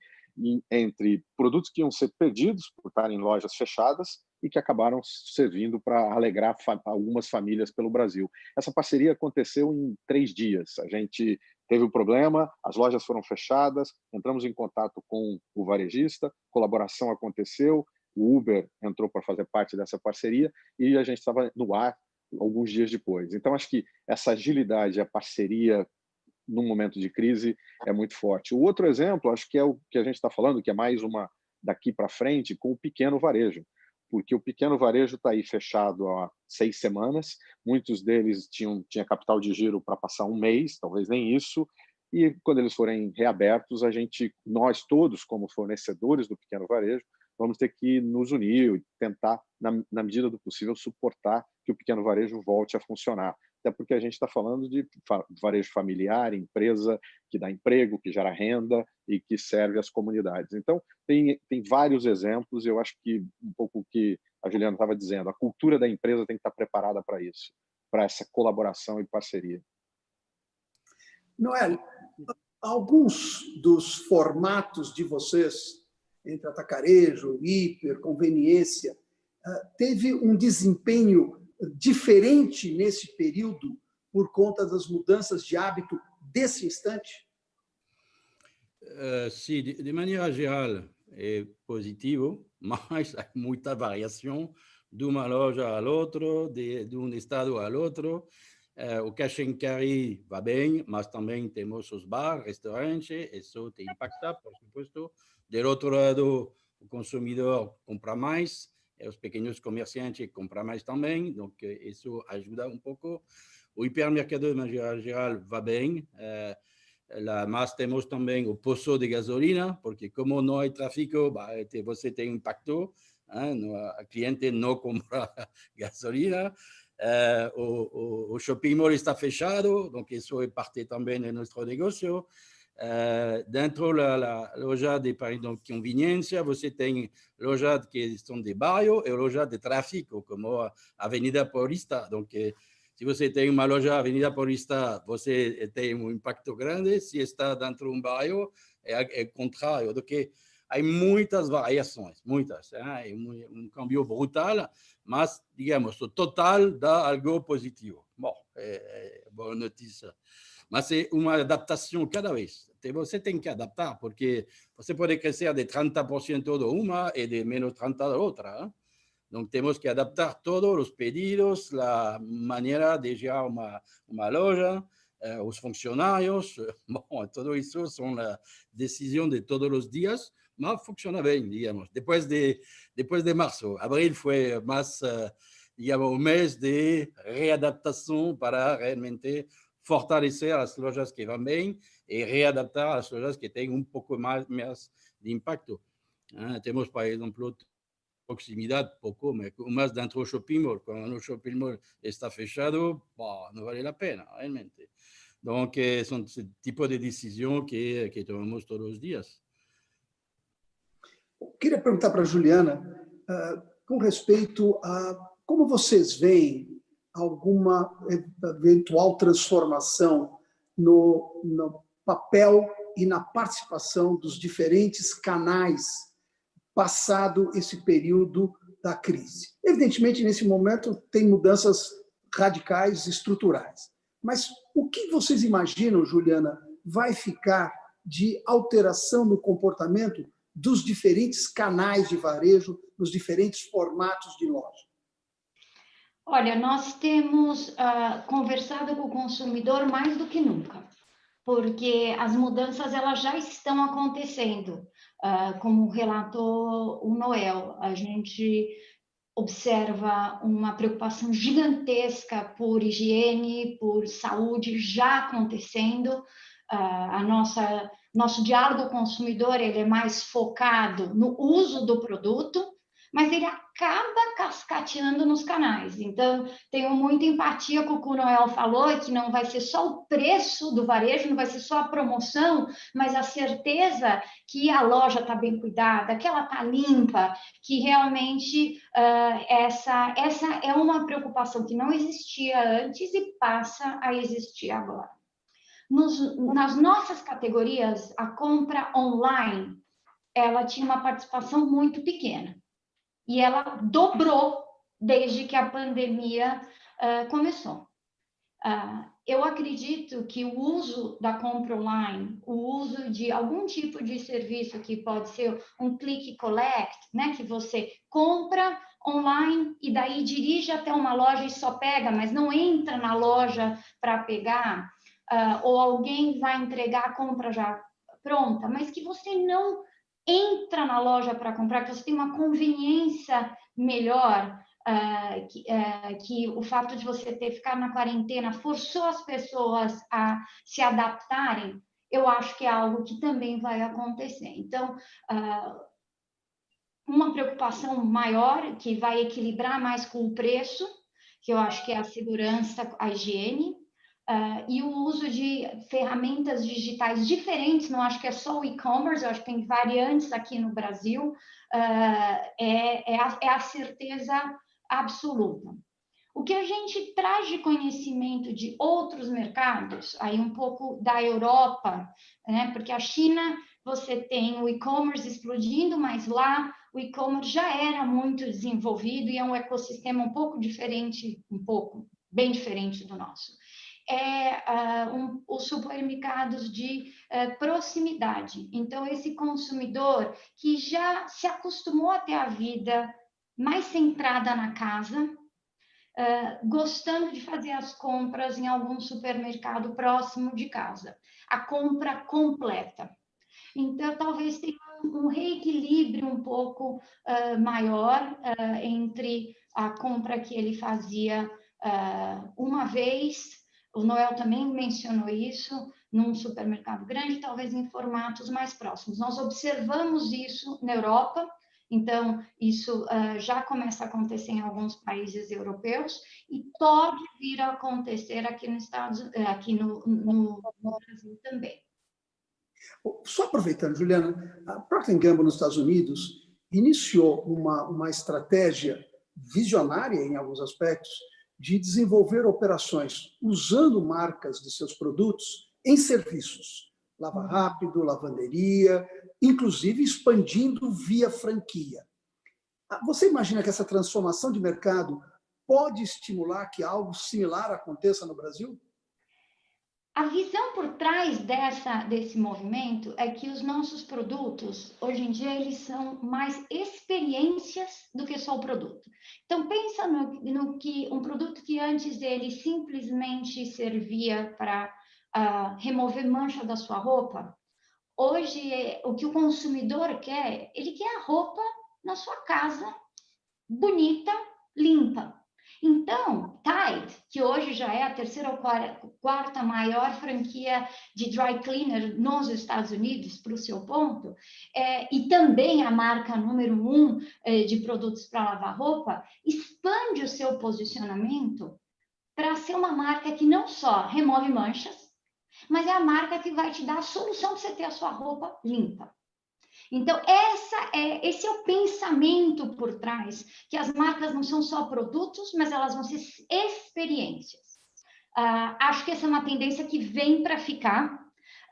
entre produtos que iam ser perdidos por estarem em lojas fechadas e que acabaram servindo para alegrar algumas famílias pelo Brasil. Essa parceria aconteceu em 3 dias. A gente teve um problema, as lojas foram fechadas, entramos em contato com o varejista, colaboração aconteceu, o Uber entrou para fazer parte dessa parceria e a gente estava no ar alguns dias depois. Então, acho que essa agilidade, a parceria num momento de crise é muito forte. O outro exemplo, acho que é o que a gente está falando, que é mais uma daqui para frente, com o pequeno varejo, porque o pequeno varejo está aí fechado há 6 semanas, muitos deles tinha capital de giro para passar 1 mês, talvez nem isso, e quando eles forem reabertos, nós todos, como fornecedores do pequeno varejo, vamos ter que nos unir e tentar, na medida do possível, suportar que o pequeno varejo volte a funcionar. Até porque a gente está falando de varejo familiar, empresa que dá emprego, que gera renda e que serve as comunidades. Então, tem vários exemplos, e eu acho que um pouco o que a Juliana estava dizendo, a cultura da empresa tem que estar preparada para isso, para essa colaboração e parceria. Noel, alguns dos formatos de vocês, entre atacarejo, hiper, conveniência, teve um desempenho diferente nesse período por conta das mudanças de hábito desse instante? Sim, de maneira geral é positivo, mas há muita variação de uma loja à outra, de um estado ao outro. O cash and carry va bem, mas também temos os bares, restaurantes, isso te impacta, por supuesto. Do outro lado, o consumidor compra mais, os pequenos comerciantes compram mais também, então isso ajuda um pouco. O hipermercado, de maneira geral, va bem, mas temos também o poço de gasolina, porque como não há tráfego, você tem impacto, o cliente não compra gasolina, o shopping mall está fechado, então isso é parte também do nosso negócio. Dentro da loja de conveniência, você tem lojas que são de bairro e lojas de tráfego, como a Avenida Paulista. Então, se você tem uma loja Avenida Paulista, você tem um impacto grande. Se está dentro de um bairro, é o contrário. Então, há muitas variações, muitas. É um câmbio brutal, mas, digamos, o total dá algo positivo. Bom, boa notícia. Mas é uma adaptação cada vez. Você tem que adaptar, porque você pode crescer de 30% de uma e de menos 30% da outra. Hein? Então, temos que adaptar todos os pedidos, a maneira de gerar uma loja, os funcionários. Bom, tudo isso são a decisão de todos os dias, mas funciona bem, digamos. Depois de março, abril foi mais, digamos, um mês de readaptação para realmente fortalecer as lojas que vão bem e readaptar as lojas que têm um pouco mais de impacto. Temos, por exemplo, proximidade, pouco, mas dentro do shopping mall, quando o shopping mall está fechado, não vale a pena, realmente. Então, são esse tipo de decisão que tomamos todos os dias. Eu queria perguntar para a Juliana, com respeito a como vocês veem alguma eventual transformação no papel e na participação dos diferentes canais passado esse período da crise. Evidentemente, nesse momento, tem mudanças radicais, estruturais. Mas o que vocês imaginam, Juliana, vai ficar de alteração no comportamento dos diferentes canais de varejo, nos diferentes formatos de loja? Olha, nós temos conversado com o consumidor mais do que nunca, porque as mudanças elas já estão acontecendo. Como relatou o Noel, a gente observa uma preocupação gigantesca por higiene, por saúde já acontecendo. Nosso diálogo consumidor ele é mais focado no uso do produto, mas ele acaba cascateando nos canais. Então, tenho muita empatia com o que o Noel falou, que não vai ser só o preço do varejo, não vai ser só a promoção, mas a certeza que a loja está bem cuidada, que ela está limpa, que realmente essa é uma preocupação que não existia antes e passa a existir agora. Nas nossas categorias, a compra online, ela tinha uma participação muito pequena. E ela dobrou desde que a pandemia começou. Eu acredito que o uso da compra online, o uso de algum tipo de serviço que pode ser um click collect, né, que você compra online e daí dirige até uma loja e só pega, mas não entra na loja para pegar, ou alguém vai entregar a compra já pronta, mas que você não entra na loja para comprar, que você tem uma conveniência melhor, que o fato de você ter ficado na quarentena forçou as pessoas a se adaptarem, eu acho que é algo que também vai acontecer. Então, uma preocupação maior, que vai equilibrar mais com o preço, que eu acho que é a segurança, a higiene, e o uso de ferramentas digitais diferentes, não acho que é só o e-commerce, eu acho que tem variantes aqui no Brasil, é a certeza absoluta. O que a gente traz de conhecimento de outros mercados, aí um pouco da Europa, né, porque a China, você tem o e-commerce explodindo, mas lá o e-commerce já era muito desenvolvido e é um ecossistema um pouco diferente, bem diferente do nosso. Os supermercados de proximidade. Então, esse consumidor que já se acostumou a ter a vida mais centrada na casa, gostando de fazer as compras em algum supermercado próximo de casa. A compra completa. Então, talvez tenha um reequilíbrio um pouco maior entre a compra que ele fazia uma vez. O Noel também mencionou isso, num supermercado grande, talvez em formatos mais próximos. Nós observamos isso na Europa, então isso já começa a acontecer em alguns países europeus e pode vir a acontecer aqui no Brasil também. Só aproveitando, Juliana, a Procter & Gamble nos Estados Unidos iniciou uma estratégia visionária em alguns aspectos de desenvolver operações usando marcas de seus produtos em serviços. Lava rápido, lavanderia, inclusive expandindo via franquia. Você imagina que essa transformação de mercado pode estimular que algo similar aconteça no Brasil? A visão por trás desse movimento é que os nossos produtos, hoje em dia, eles são mais experiências do que só o produto. Então, pensa no que um produto que antes ele simplesmente servia para remover mancha da sua roupa, hoje, o que o consumidor quer, ele quer a roupa na sua casa, bonita, limpa. Então, Tide, que hoje já é a terceira ou quarta maior franquia de dry cleaner nos Estados Unidos, para o seu ponto, e também a marca número 1 de produtos para lavar roupa, expande o seu posicionamento para ser uma marca que não só remove manchas, mas é a marca que vai te dar a solução para você ter a sua roupa limpa. Então, esse é o pensamento por trás, que as marcas não são só produtos, mas elas vão ser experiências. Acho que essa é uma tendência que vem para ficar.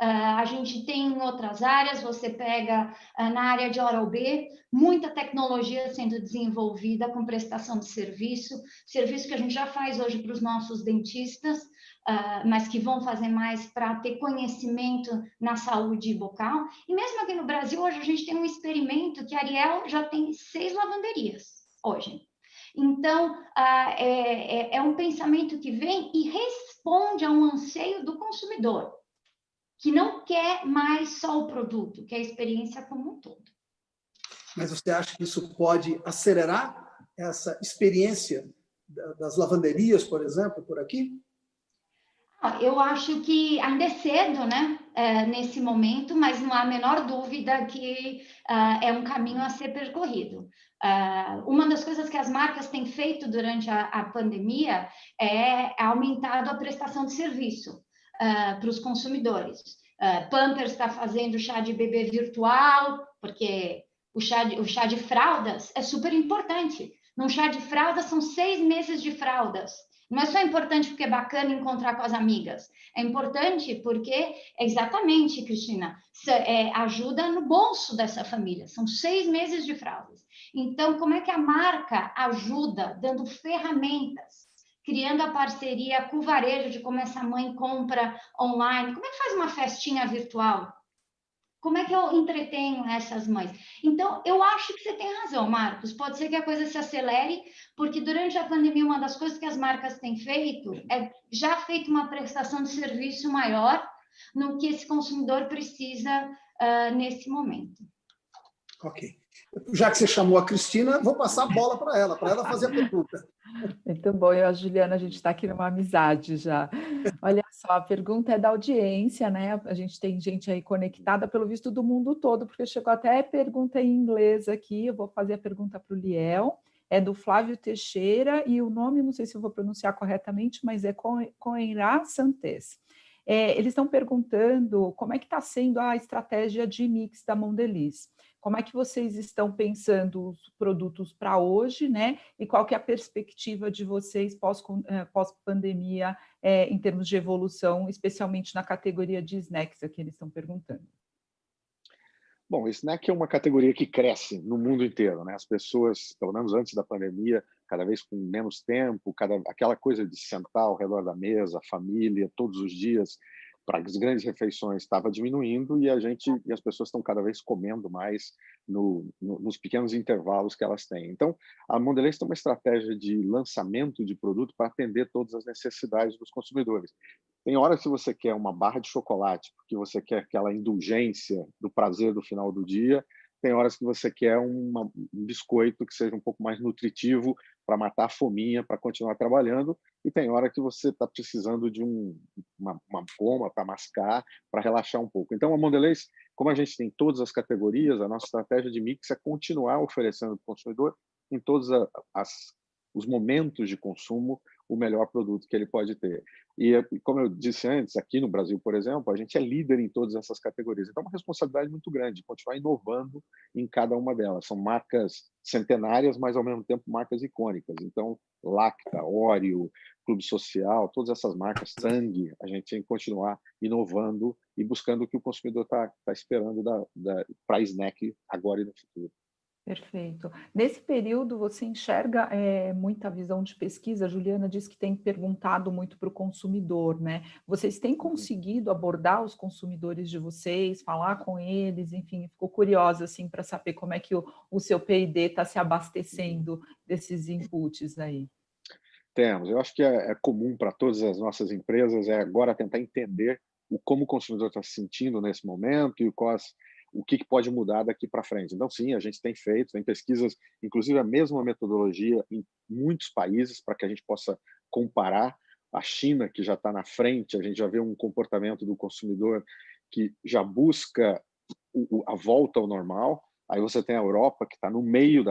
A gente tem em outras áreas, você pega na área de Oral-B, muita tecnologia sendo desenvolvida com prestação de serviço que a gente já faz hoje para os nossos dentistas, mas que vão fazer mais para ter conhecimento na saúde bucal. E mesmo aqui no Brasil, hoje a gente tem um experimento que a Ariel já tem 6 lavanderias hoje. Então, é um pensamento que vem e responde a um anseio do consumidor, que não quer mais só o produto, quer a experiência como um todo. Mas você acha que isso pode acelerar essa experiência das lavanderias, por exemplo, por aqui? Eu acho que ainda é cedo, né, nesse momento, mas não há a menor dúvida que é um caminho a ser percorrido. Uma das coisas que as marcas têm feito durante a pandemia é aumentado a prestação de serviço para os consumidores. Pampers está fazendo chá de bebê virtual, porque o chá de fraldas é super importante. Num chá de fraldas são 6 meses de fraldas. Não é só importante porque é bacana encontrar com as amigas. É importante porque, exatamente, Cristina, ajuda no bolso dessa família. São 6 meses de fraldas. Então, como é que a marca ajuda dando ferramentas, criando a parceria com o varejo de como essa mãe compra online? Como é que faz uma festinha virtual? Como é que eu entretenho essas mães? Então, eu acho que você tem razão, Marcos. Pode ser que a coisa se acelere, porque durante a pandemia, uma das coisas que as marcas têm feito é já feito uma prestação de serviço maior no que esse consumidor precisa nesse momento. Ok. Já que você chamou a Cristina, vou passar a bola para ela fazer a pergunta. Muito bom, eu e a Juliana, a gente está aqui numa amizade já. Olha só, a pergunta é da audiência, né? A gente tem gente aí conectada, pelo visto, do mundo todo, porque chegou até pergunta em inglês aqui. Eu vou fazer a pergunta para o Liel, é do Flávio Teixeira, e o nome, não sei se eu vou pronunciar corretamente, mas é Coenra Santés. Eles estão perguntando como é que está sendo a estratégia de mix da Mondelez. Como é que vocês estão pensando os produtos para hoje, né? E qual que é a perspectiva de vocês pós-pandemia em termos de evolução, especialmente na categoria de snacks, que eles estão perguntando. Bom, snack é uma categoria que cresce no mundo inteiro, né? As pessoas, pelo menos antes da pandemia, cada vez com menos tempo, aquela coisa de sentar ao redor da mesa, família, todos os dias, para as grandes refeições estava diminuindo e as pessoas estão cada vez comendo mais nos pequenos intervalos que elas têm. Então, a Mondelez tem uma estratégia de lançamento de produto para atender todas as necessidades dos consumidores. Tem horas que você quer uma barra de chocolate, porque você quer aquela indulgência do prazer do final do dia. Tem horas que você quer um biscoito que seja um pouco mais nutritivo para matar a fominha, para continuar trabalhando. E tem hora que você está precisando de uma goma para mascar, para relaxar um pouco. Então, a Mondelez, como a gente tem todas as categorias, a nossa estratégia de mix é continuar oferecendo para o consumidor, em todos os momentos de consumo, o melhor produto que ele pode ter. E, como eu disse antes, aqui no Brasil, por exemplo, a gente é líder em todas essas categorias. Então, é uma responsabilidade muito grande continuar inovando em cada uma delas. São marcas centenárias, mas, ao mesmo tempo, marcas icônicas. Então, Lacta, Oreo, Clube Social, todas essas marcas, Tang, a gente tem que continuar inovando e buscando o que o consumidor está esperando para snack agora e no futuro. Perfeito. Nesse período, você enxerga muita visão de pesquisa? A Juliana disse que tem perguntado muito para o consumidor, né? Vocês têm conseguido abordar os consumidores de vocês, falar com eles, enfim, ficou curiosa assim, para saber como é que o seu P&D está se abastecendo desses inputs aí. Temos. Eu acho que é comum para todas as nossas empresas agora tentar entender como o consumidor está se sentindo nesse momento e o que pode mudar daqui para frente. Então, sim, a gente tem pesquisas, inclusive a mesma metodologia em muitos países, para que a gente possa comparar. A China, que já está na frente, a gente já vê um comportamento do consumidor que já busca a volta ao normal. Aí você tem a Europa, que está no meio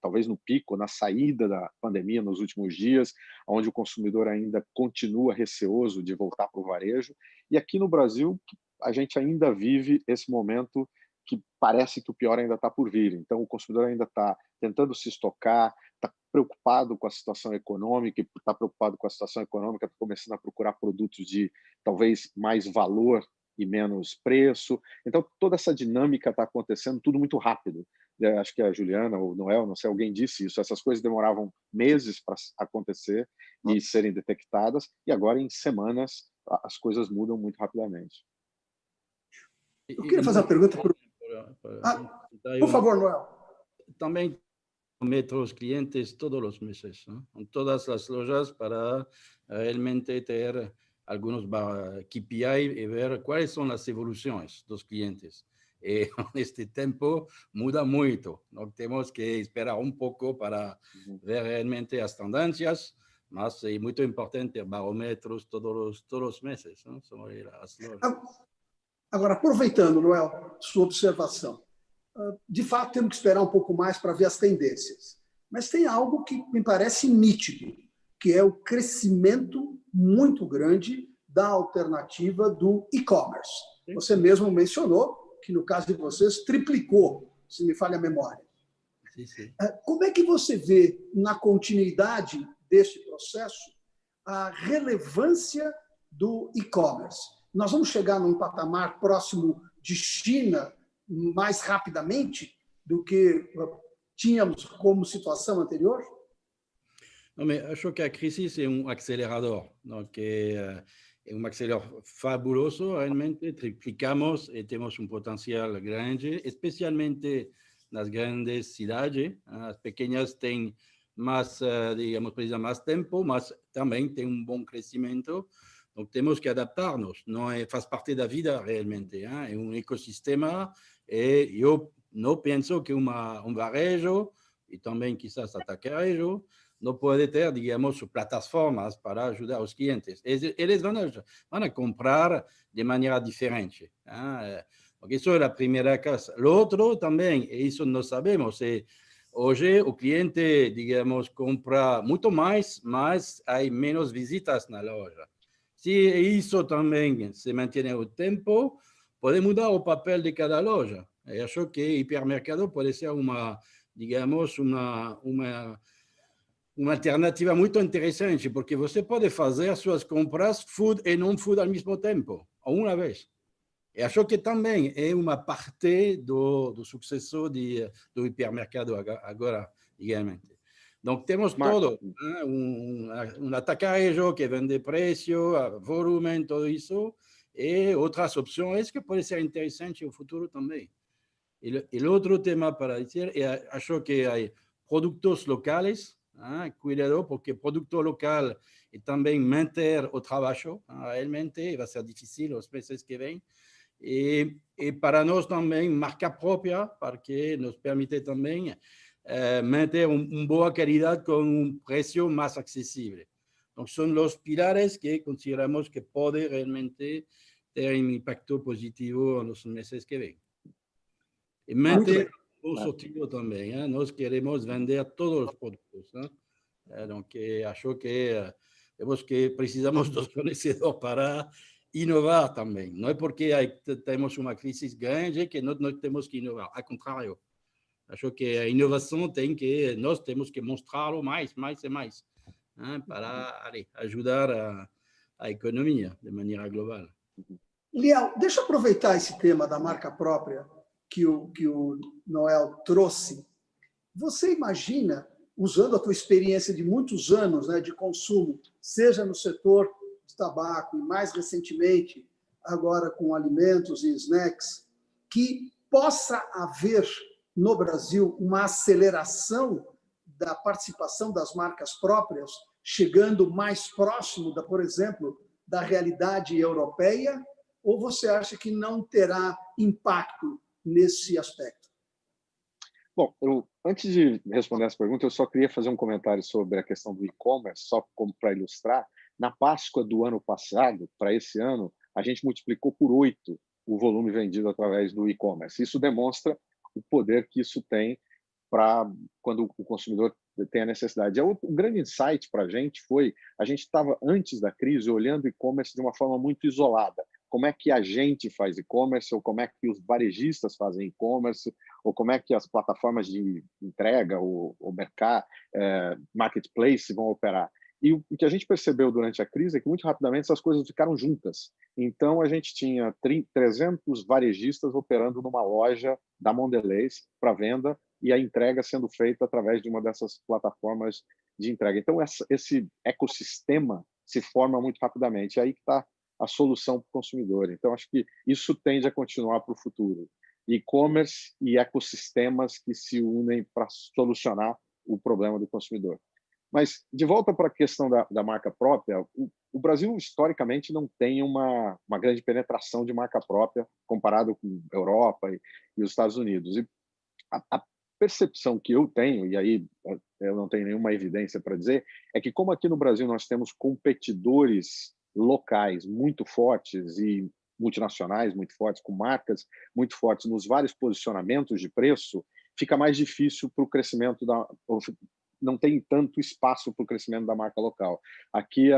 talvez no pico, na saída da pandemia nos últimos dias, onde o consumidor ainda continua receoso de voltar para o varejo. E aqui no Brasil, a gente ainda vive esse momento que parece que o pior ainda está por vir. Então, o consumidor ainda está tentando se estocar, está preocupado com a situação econômica, e está preocupado com a situação econômica, está começando a procurar produtos de talvez mais valor e menos preço. Então, toda essa dinâmica está acontecendo tudo muito rápido. Acho que a Juliana ou o Noel, não sei, alguém disse isso, essas coisas demoravam meses para acontecer e serem detectadas, e agora em semanas as coisas mudam muito rapidamente. Eu queria fazer uma pergunta por favor, Noel. Também meto os clientes todos os meses, ¿no? En todas as lojas para realmente ter alguns KPI e ver quais são as evoluções dos clientes. E neste tempo muda muito. Nós temos que esperar um pouco para ver realmente as tendências, mas é muito importante ter barômetros todos os meses, não? Sobre as lojas. Agora, aproveitando, Noel, sua observação, de fato temos que esperar um pouco mais para ver as tendências, mas tem algo que me parece nítido, que é o crescimento muito grande da alternativa do e-commerce. Você mesmo mencionou que, no caso de vocês, triplicou, se me falha a memória. Sim. Como é que você vê, na continuidade desse processo, a relevância do e-commerce? Nós vamos chegar num patamar próximo de China mais rapidamente do que tínhamos como situação anterior? Não, mas acho que a crise é acelerador, não? Que é acelerador fabuloso, realmente triplicamos e temos potencial grande, especialmente nas grandes cidades. As pequenas têm mais, digamos, precisam mais tempo, mas também tem bom crescimento. Então, temos que adaptar-nos, não faz parte da vida realmente, é ecossistema, e eu não penso que varejo, e também quizás atacarejo, não pode ter, digamos, plataformas para ajudar os clientes. Eles vão comprar de maneira diferente, porque isso é a primeira coisa. O outro também, e isso nós sabemos, hoje o cliente, digamos, compra muito mais, mas há menos visitas na loja. Se isso também se mantém o tempo, pode mudar o papel de cada loja. Eu acho que hipermercado pode ser digamos, uma alternativa muito interessante, porque você pode fazer suas compras food e não food ao mesmo tempo, uma vez. Eu acho que também é uma parte do sucesso do hipermercado agora, igualmente. Então, temos todo, atacarejo que vende preço, volume, tudo isso, e outras opções que podem ser interessantes no futuro também. E outro tema para dizer, acho que há produtos locais, cuidado, porque produto local e também manter o trabalho, realmente vai ser difícil os meses que vêm. E para nós também, marca própria, porque nos permite também manter uma boa qualidade com preço mais acessível. Então, são os pilares que consideramos que podem realmente ter impacto positivo nos meses que vêm. E manter o sortido também. Nós queremos vender todos os produtos. Então, acho que precisamos dos conhecedores para inovar também. Não é porque temos uma crise grande que nós temos que inovar. Ao contrário. Acho que a inovação nós temos que mostrá-lo mais e mais, para ajudar a economia de maneira global. Liel, deixa eu aproveitar esse tema da marca própria, que o Noel trouxe, você imagina, usando a tua experiência de muitos anos, né, de consumo, seja no setor de tabaco e mais recentemente agora com alimentos e snacks, que possa haver no Brasil uma aceleração da participação das marcas próprias, chegando mais próximo, por exemplo, da realidade europeia, ou você acha que não terá impacto nesse aspecto? Bom, antes de responder essa pergunta, eu só queria fazer um comentário sobre a questão do e-commerce, só como para ilustrar. Na Páscoa do ano passado, para esse ano, a gente multiplicou por 8 o volume vendido através do e-commerce. Isso demonstra o poder que isso tem para quando o consumidor tem a necessidade. O grande insight para a gente estava, antes da crise, olhando o e-commerce de uma forma muito isolada. Como é que a gente faz e-commerce, ou como é que os varejistas fazem e-commerce, ou como é que as plataformas de entrega, o mercado, marketplace vão operar. E o que a gente percebeu durante a crise é que, muito rapidamente, essas coisas ficaram juntas. Então, a gente tinha 300 varejistas operando numa loja da Mondelez para venda e a entrega sendo feita através de uma dessas plataformas de entrega. Então, esse ecossistema se forma muito rapidamente. É aí que está a solução para o consumidor. Então, acho que isso tende a continuar para o futuro. E-commerce e ecossistemas que se unem para solucionar o problema do consumidor. Mas, de volta para a questão da marca própria, o Brasil, historicamente, não tem uma grande penetração de marca própria comparado com a Europa e os Estados Unidos. E a percepção que eu tenho, e aí eu não tenho nenhuma evidência para dizer, é que como aqui no Brasil nós temos competidores locais muito fortes e multinacionais muito fortes, com marcas muito fortes nos vários posicionamentos de preço, fica mais difícil para o crescimento não tem tanto espaço para o crescimento da marca local. Aqui,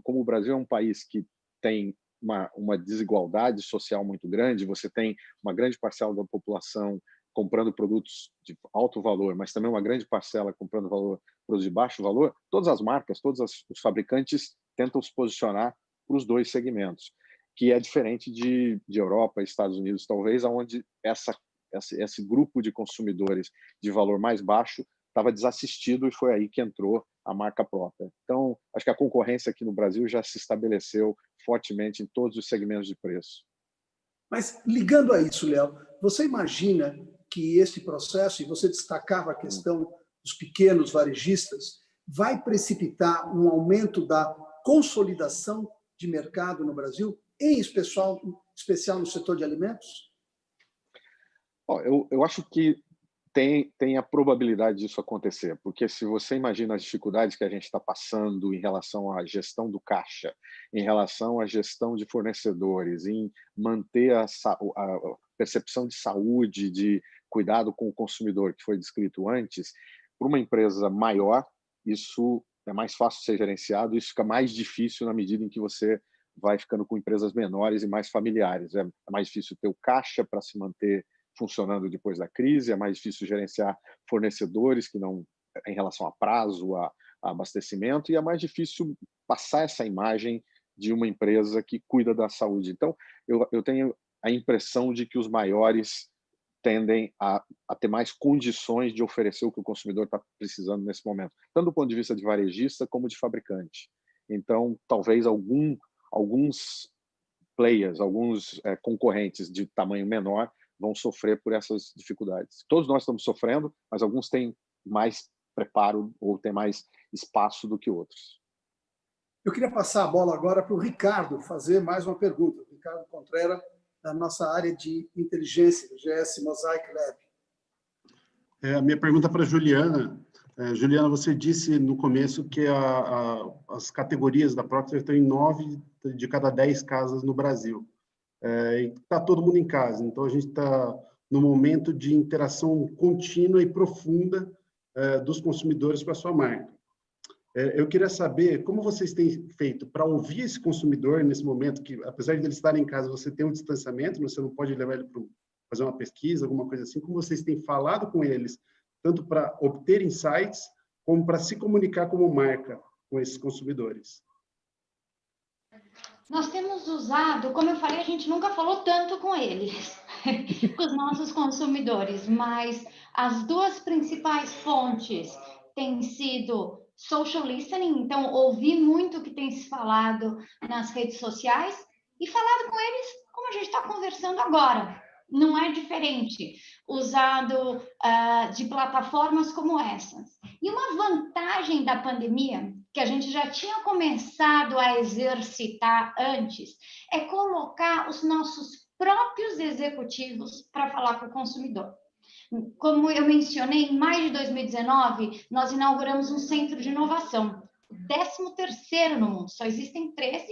como o Brasil é um país que tem uma desigualdade social muito grande, você tem uma grande parcela da população comprando produtos de alto valor, mas também uma grande parcela comprando produtos de baixo valor, todas as marcas, todos os fabricantes tentam se posicionar para os dois segmentos, que é diferente de Europa e Estados Unidos, talvez, onde esse grupo de consumidores de valor mais baixo estava desassistido e foi aí que entrou a marca própria. Então, acho que a concorrência aqui no Brasil já se estabeleceu fortemente em todos os segmentos de preço. Mas, ligando a isso, Léo, você imagina que esse processo, e você destacava a questão dos pequenos varejistas, vai precipitar um aumento da consolidação de mercado no Brasil, em especial no setor de alimentos? Eu acho que tem a probabilidade disso acontecer, porque se você imagina as dificuldades que a gente está passando em relação à gestão do caixa, em relação à gestão de fornecedores, em manter a percepção de saúde, de cuidado com o consumidor, que foi descrito antes, para uma empresa maior, isso é mais fácil de ser gerenciado, isso fica mais difícil na medida em que você vai ficando com empresas menores e mais familiares. É mais difícil ter o caixa para se manter funcionando depois da crise, é mais difícil gerenciar fornecedores que não, em relação a prazo, a abastecimento, e é mais difícil passar essa imagem de uma empresa que cuida da saúde. Então, eu tenho a impressão de que os maiores tendem a ter mais condições de oferecer o que o consumidor está precisando nesse momento, tanto do ponto de vista de varejista como de fabricante. Então, talvez alguns players, alguns concorrentes de tamanho menor vão sofrer por essas dificuldades. Todos nós estamos sofrendo, mas alguns têm mais preparo ou têm mais espaço do que outros. Eu queria passar a bola agora para o Ricardo fazer mais uma pergunta. O Ricardo Contreira, da nossa área de inteligência, do GS Mosaic Lab. A minha pergunta para a Juliana. Juliana, você disse no começo que as categorias da Procter estão em 9 de cada 10 casas no Brasil. Está todo mundo em casa, então a gente está no momento de interação contínua e profunda dos consumidores com a sua marca. Eu queria saber como vocês têm feito para ouvir esse consumidor nesse momento que, apesar de ele estar em casa, você tem um distanciamento, você não pode levar ele para fazer uma pesquisa, alguma coisa assim. Como vocês têm falado com eles, tanto para obter insights, como para se comunicar como marca com esses consumidores? Nós temos usado, como eu falei, a gente nunca falou tanto com eles. com os nossos consumidores, mas as duas principais fontes têm sido social listening, então ouvir muito o que tem se falado nas redes sociais e falado com eles como a gente está conversando agora. Não é diferente, usado de plataformas como essas. E uma vantagem da pandemia, que a gente já tinha começado a exercitar antes, é colocar os nossos próprios executivos para falar com o consumidor. Como eu mencionei, em maio de 2019, nós inauguramos um centro de inovação, o 13º no mundo, só existem 13,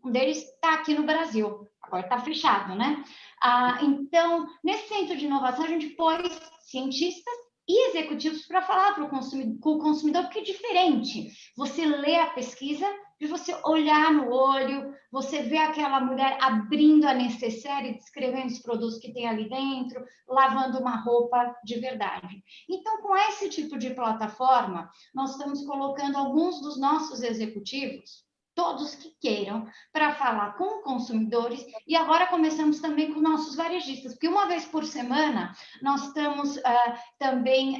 um deles está aqui no Brasil, agora está fechado, né? Então, nesse centro de inovação, a gente pôs cientistas e executivos para falar com o consumidor, porque é diferente. Você lê a pesquisa, de você olhar no olho, você vê aquela mulher abrindo a necessaire e descrevendo os produtos que tem ali dentro, lavando uma roupa de verdade. Então, com esse tipo de plataforma, nós estamos colocando alguns dos nossos executivos, todos que queiram, para falar com consumidores, e agora começamos também com nossos varejistas, porque uma vez por semana nós estamos também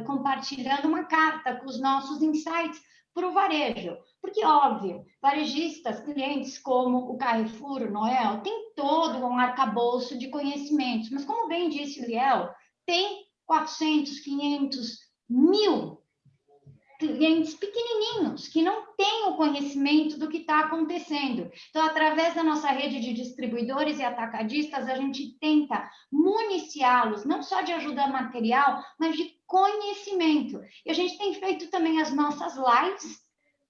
compartilhando uma carta com os nossos insights para o varejo, porque, óbvio, varejistas, clientes como o Carrefour, o Noel, tem todo um arcabouço de conhecimentos, mas como bem disse o Liel, tem 400, 500, 1000 clientes pequenininhos, que não têm o conhecimento do que está acontecendo. Então, através da nossa rede de distribuidores e atacadistas, a gente tenta municiá-los, não só de ajuda material, mas de conhecimento. E a gente tem feito também as nossas lives,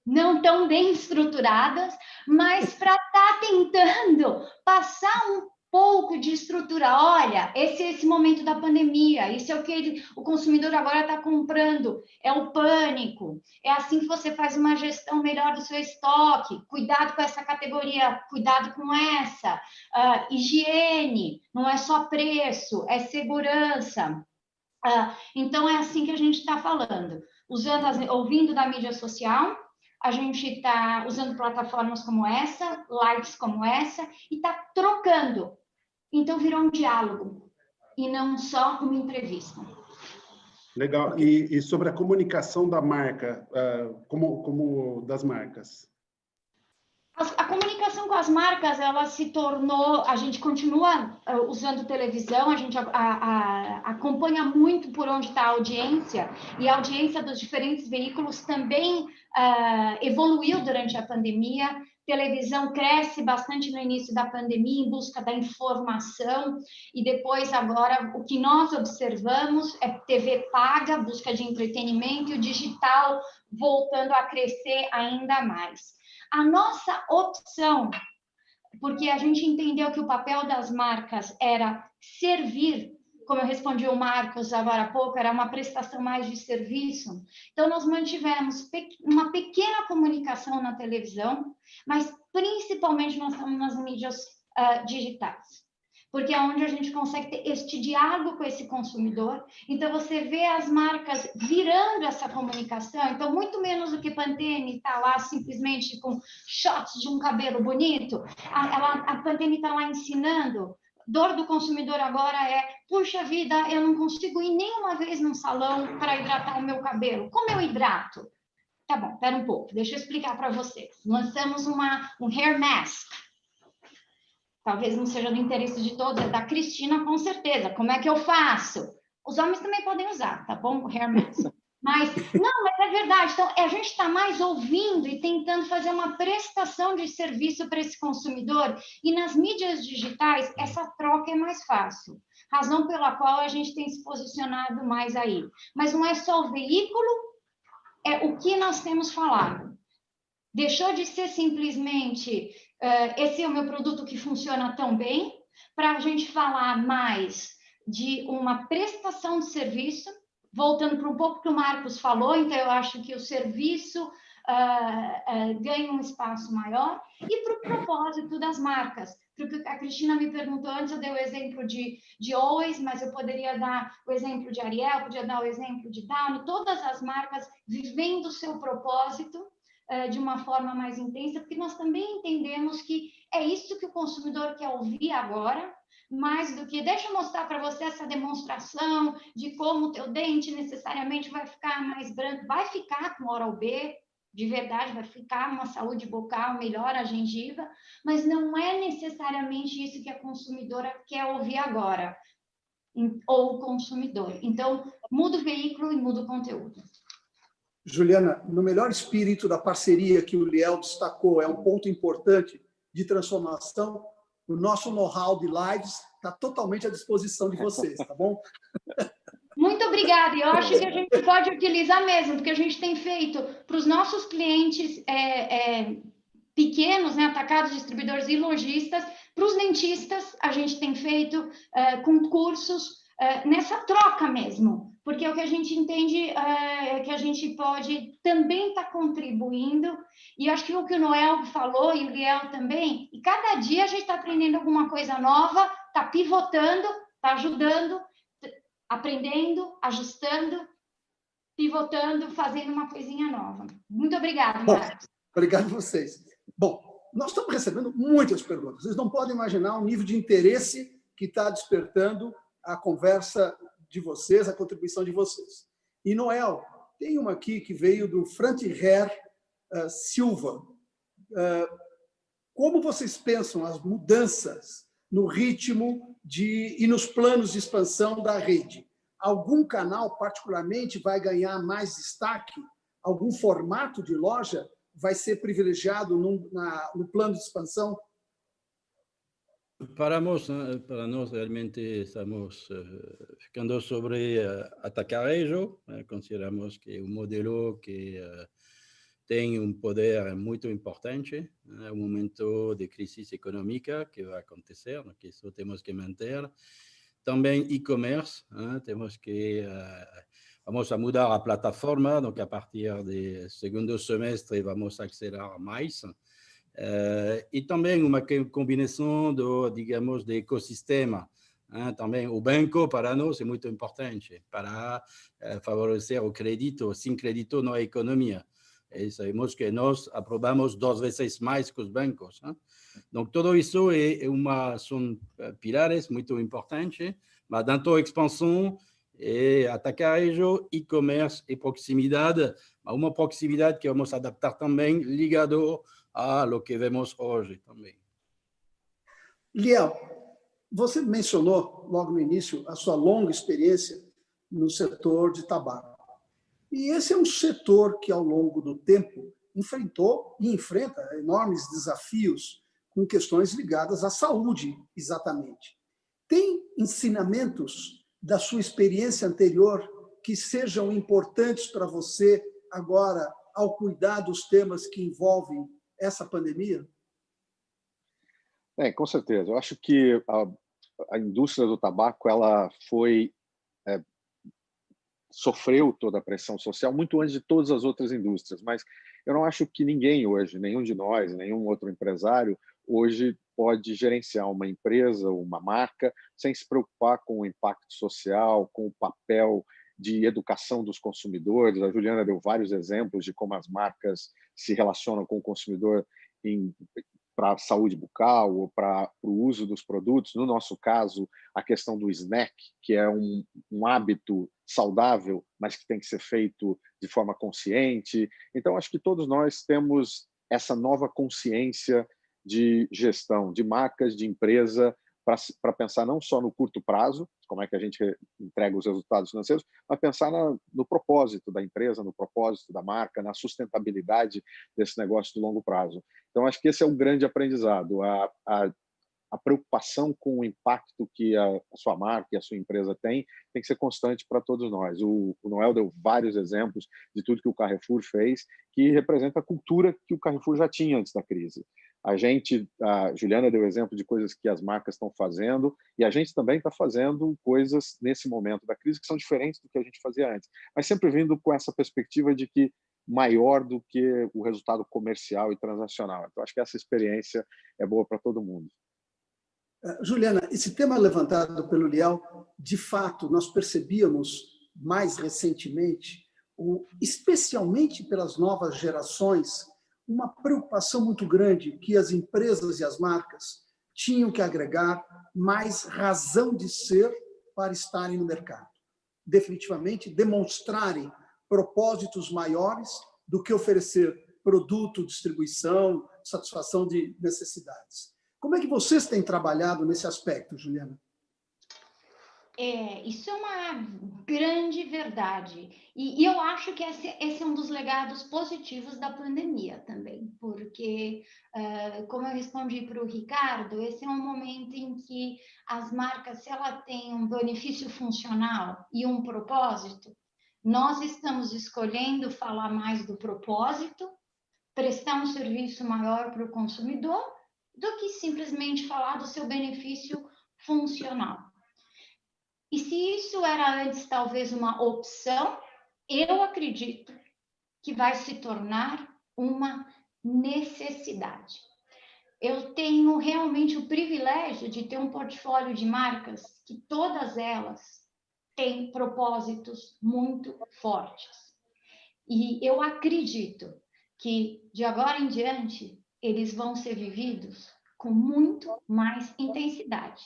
não tão bem estruturadas, mas para estar tentando passar um pouco de estrutura. Olha, esse momento da pandemia, isso é o que o consumidor agora está comprando, é o pânico, é assim que você faz uma gestão melhor do seu estoque, cuidado com essa categoria, cuidado com essa, higiene, não é só preço, é segurança. Então, é assim que a gente está falando, ouvindo da mídia social, a gente está usando plataformas como essa, lives como essa, e está trocando. Então, virou um diálogo, e não só uma entrevista. Legal. E sobre a comunicação da marca, como das marcas? A comunicação com as marcas, ela se tornou... A gente continua usando televisão, a gente acompanha muito por onde está a audiência, e a audiência dos diferentes veículos também evoluiu durante a pandemia. Televisão cresce bastante no início da pandemia em busca da informação, e depois agora o que nós observamos é TV paga, busca de entretenimento, e o digital voltando a crescer ainda mais. A nossa opção, porque a gente entendeu que o papel das marcas era servir, como eu respondi o Marcos agora há pouco, era uma prestação mais de serviço. Então, nós mantivemos uma pequena comunicação na televisão, mas principalmente nós estamos nas mídias digitais, porque é onde a gente consegue ter este diálogo com esse consumidor. Então, você vê as marcas virando essa comunicação. Então, muito menos do que Pantene está lá simplesmente com shots de um cabelo bonito, a Pantene está lá ensinando. Dor do consumidor agora é, puxa vida, eu não consigo ir nenhuma vez num salão para hidratar o meu cabelo. Como eu hidrato? Tá bom, espera um pouco, deixa eu explicar para vocês. Lançamos um hair mask. Talvez não seja do interesse de todos, é da Cristina, com certeza. Como é que eu faço? Os homens também podem usar, tá bom? O hair mask. Mas é verdade. Então, a gente está mais ouvindo e tentando fazer uma prestação de serviço para esse consumidor. E nas mídias digitais, essa troca é mais fácil. Razão pela qual a gente tem se posicionado mais aí. Mas não é só o veículo, é o que nós temos falado. Deixou de ser simplesmente... esse é o meu produto que funciona tão bem, para a gente falar mais de uma prestação de serviço, voltando para um pouco que o Marcos falou, então eu acho que o serviço ganha um espaço maior, e para o propósito das marcas, porque a Cristina me perguntou antes, eu dei o exemplo de Always, mas eu poderia dar o exemplo de Ariel, podia dar o exemplo de Downy, todas as marcas vivendo o seu propósito, de uma forma mais intensa, porque nós também entendemos que é isso que o consumidor quer ouvir agora, mais do que deixa eu mostrar para você essa demonstração de como o teu dente necessariamente vai ficar mais branco, vai ficar com Oral-B, de verdade, vai ficar uma saúde bucal, melhora a gengiva, mas não é necessariamente isso que a consumidora quer ouvir agora, ou o consumidor. Então, muda o veículo e muda o conteúdo. Juliana, no melhor espírito da parceria que o Liel destacou, é um ponto importante de transformação, o nosso know-how de lives está totalmente à disposição de vocês, tá bom? Muito obrigada. Eu acho que a gente pode utilizar mesmo, porque a gente tem feito para os nossos clientes pequenos, né, atacados, distribuidores e lojistas, para os dentistas, a gente tem feito concursos nessa troca mesmo, porque o que a gente entende é que a gente pode também estar contribuindo, e acho que o que o Noel falou, e o Liel também, e cada dia a gente está aprendendo alguma coisa nova, está pivotando, está ajudando, aprendendo, ajustando, pivotando, fazendo uma coisinha nova. Muito obrigada, Marcos. Obrigado a vocês. Bom, nós estamos recebendo muitas perguntas. Vocês não podem imaginar o nível de interesse que está despertando a conversa de vocês, a contribuição de vocês. E, Noel, tem uma aqui que veio do Frantiher Silva. Como vocês pensam as mudanças no ritmo e nos planos de expansão da rede? Algum canal particularmente vai ganhar mais destaque? Algum formato de loja vai ser privilegiado no plano de expansão? Para nós realmente estamos ficando sobre atacarejo. Consideramos que é um modelo que tem um poder muito importante. É um momento de crise econômica que vai acontecer, que isso temos que manter. Também e-commerce, temos que vamos a mudar a plataforma, donc a partir do segundo semestre vamos acelerar mais. E também uma combinação digamos, de ecossistema. Também o banco para nós é muito importante para favorecer o crédito. Sem crédito não há economia. E sabemos que nós aprovamos 2 vezes mais que os bancos. Então, tudo isso são pilares muito importantes, mas dentro da expansão, atacarejo, e-commerce e proximidade, uma proximidade que vamos adaptar também ligado a lo que vemos hoje também. Liel, você mencionou logo no início a sua longa experiência no setor de tabaco. E esse é um setor que, ao longo do tempo, enfrentou e enfrenta enormes desafios com questões ligadas à saúde, exatamente. Tem ensinamentos da sua experiência anterior que sejam importantes para você agora, ao cuidar dos temas que envolvem essa pandemia? Com certeza. Eu acho que a indústria do tabaco ela sofreu toda a pressão social muito antes de todas as outras indústrias, mas eu não acho que ninguém hoje, nenhum de nós, nenhum outro empresário, hoje pode gerenciar uma empresa, uma marca, sem se preocupar com o impacto social, com o papel de educação dos consumidores. A Juliana deu vários exemplos de como as marcas se relacionam com o consumidor para a saúde bucal ou para o uso dos produtos. No nosso caso, a questão do snack, que é um hábito saudável, mas que tem que ser feito de forma consciente. Então, acho que todos nós temos essa nova consciência de gestão, de marcas, de empresa, para pensar não só no curto prazo, como é que a gente entrega os resultados financeiros, mas pensar no propósito da empresa, no propósito da marca, na sustentabilidade desse negócio de longo prazo. Então, acho que esse é um grande aprendizado, a preocupação com o impacto que a sua marca e a sua empresa tem que ser constante para todos nós. O Noel deu vários exemplos de tudo que o Carrefour fez, que representa a cultura que o Carrefour já tinha antes da crise. A Juliana deu exemplo de coisas que as marcas estão fazendo, e a gente também está fazendo coisas nesse momento da crise que são diferentes do que a gente fazia antes, mas sempre vindo com essa perspectiva de que maior do que o resultado comercial e transacional. Então, acho que essa experiência é boa para todo mundo. Juliana, esse tema levantado pelo Liel, de fato, nós percebíamos mais recentemente, especialmente pelas novas gerações, uma preocupação muito grande que as empresas e as marcas tinham que agregar mais razão de ser para estarem no mercado. Definitivamente, demonstrarem propósitos maiores do que oferecer produto, distribuição, satisfação de necessidades. Como é que vocês têm trabalhado nesse aspecto, Juliana? Isso é uma grande verdade. E eu acho que esse é um dos legados positivos da pandemia também, porque, como eu respondi para o Ricardo, esse é um momento em que as marcas, se ela tem um benefício funcional e um propósito, nós estamos escolhendo falar mais do propósito, prestar um serviço maior para o consumidor, do que simplesmente falar do seu benefício funcional. E se isso era antes talvez uma opção, eu acredito que vai se tornar uma necessidade. Eu tenho realmente o privilégio de ter um portfólio de marcas que todas elas têm propósitos muito fortes. E eu acredito que de agora em diante eles vão ser vividos com muito mais intensidade.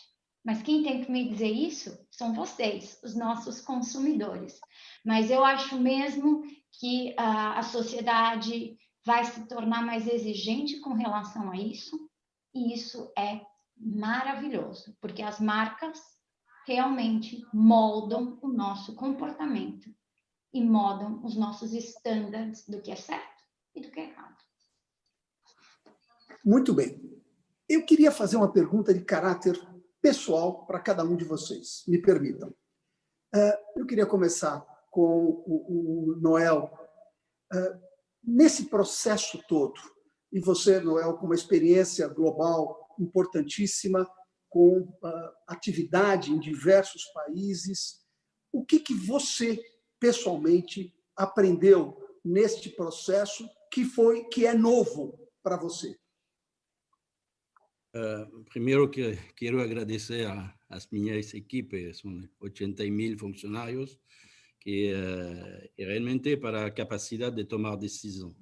Mas quem tem que me dizer isso são vocês, os nossos consumidores. Mas eu acho mesmo que a sociedade vai se tornar mais exigente com relação a isso, e isso é maravilhoso, porque as marcas realmente moldam o nosso comportamento e moldam os nossos estándares do que é certo e do que é errado. Muito bem. Eu queria fazer uma pergunta de caráter pessoal para cada um de vocês. Me permitam. Eu queria começar com o Noel. Nesse processo todo, e você, Noel, com uma experiência global importantíssima, com atividade em diversos países, o que você, pessoalmente, aprendeu neste processo que é novo para você? Primeiro, quero agradecer às minhas equipes, são 80.000 funcionários, que realmente para a capacidade de tomar decisão,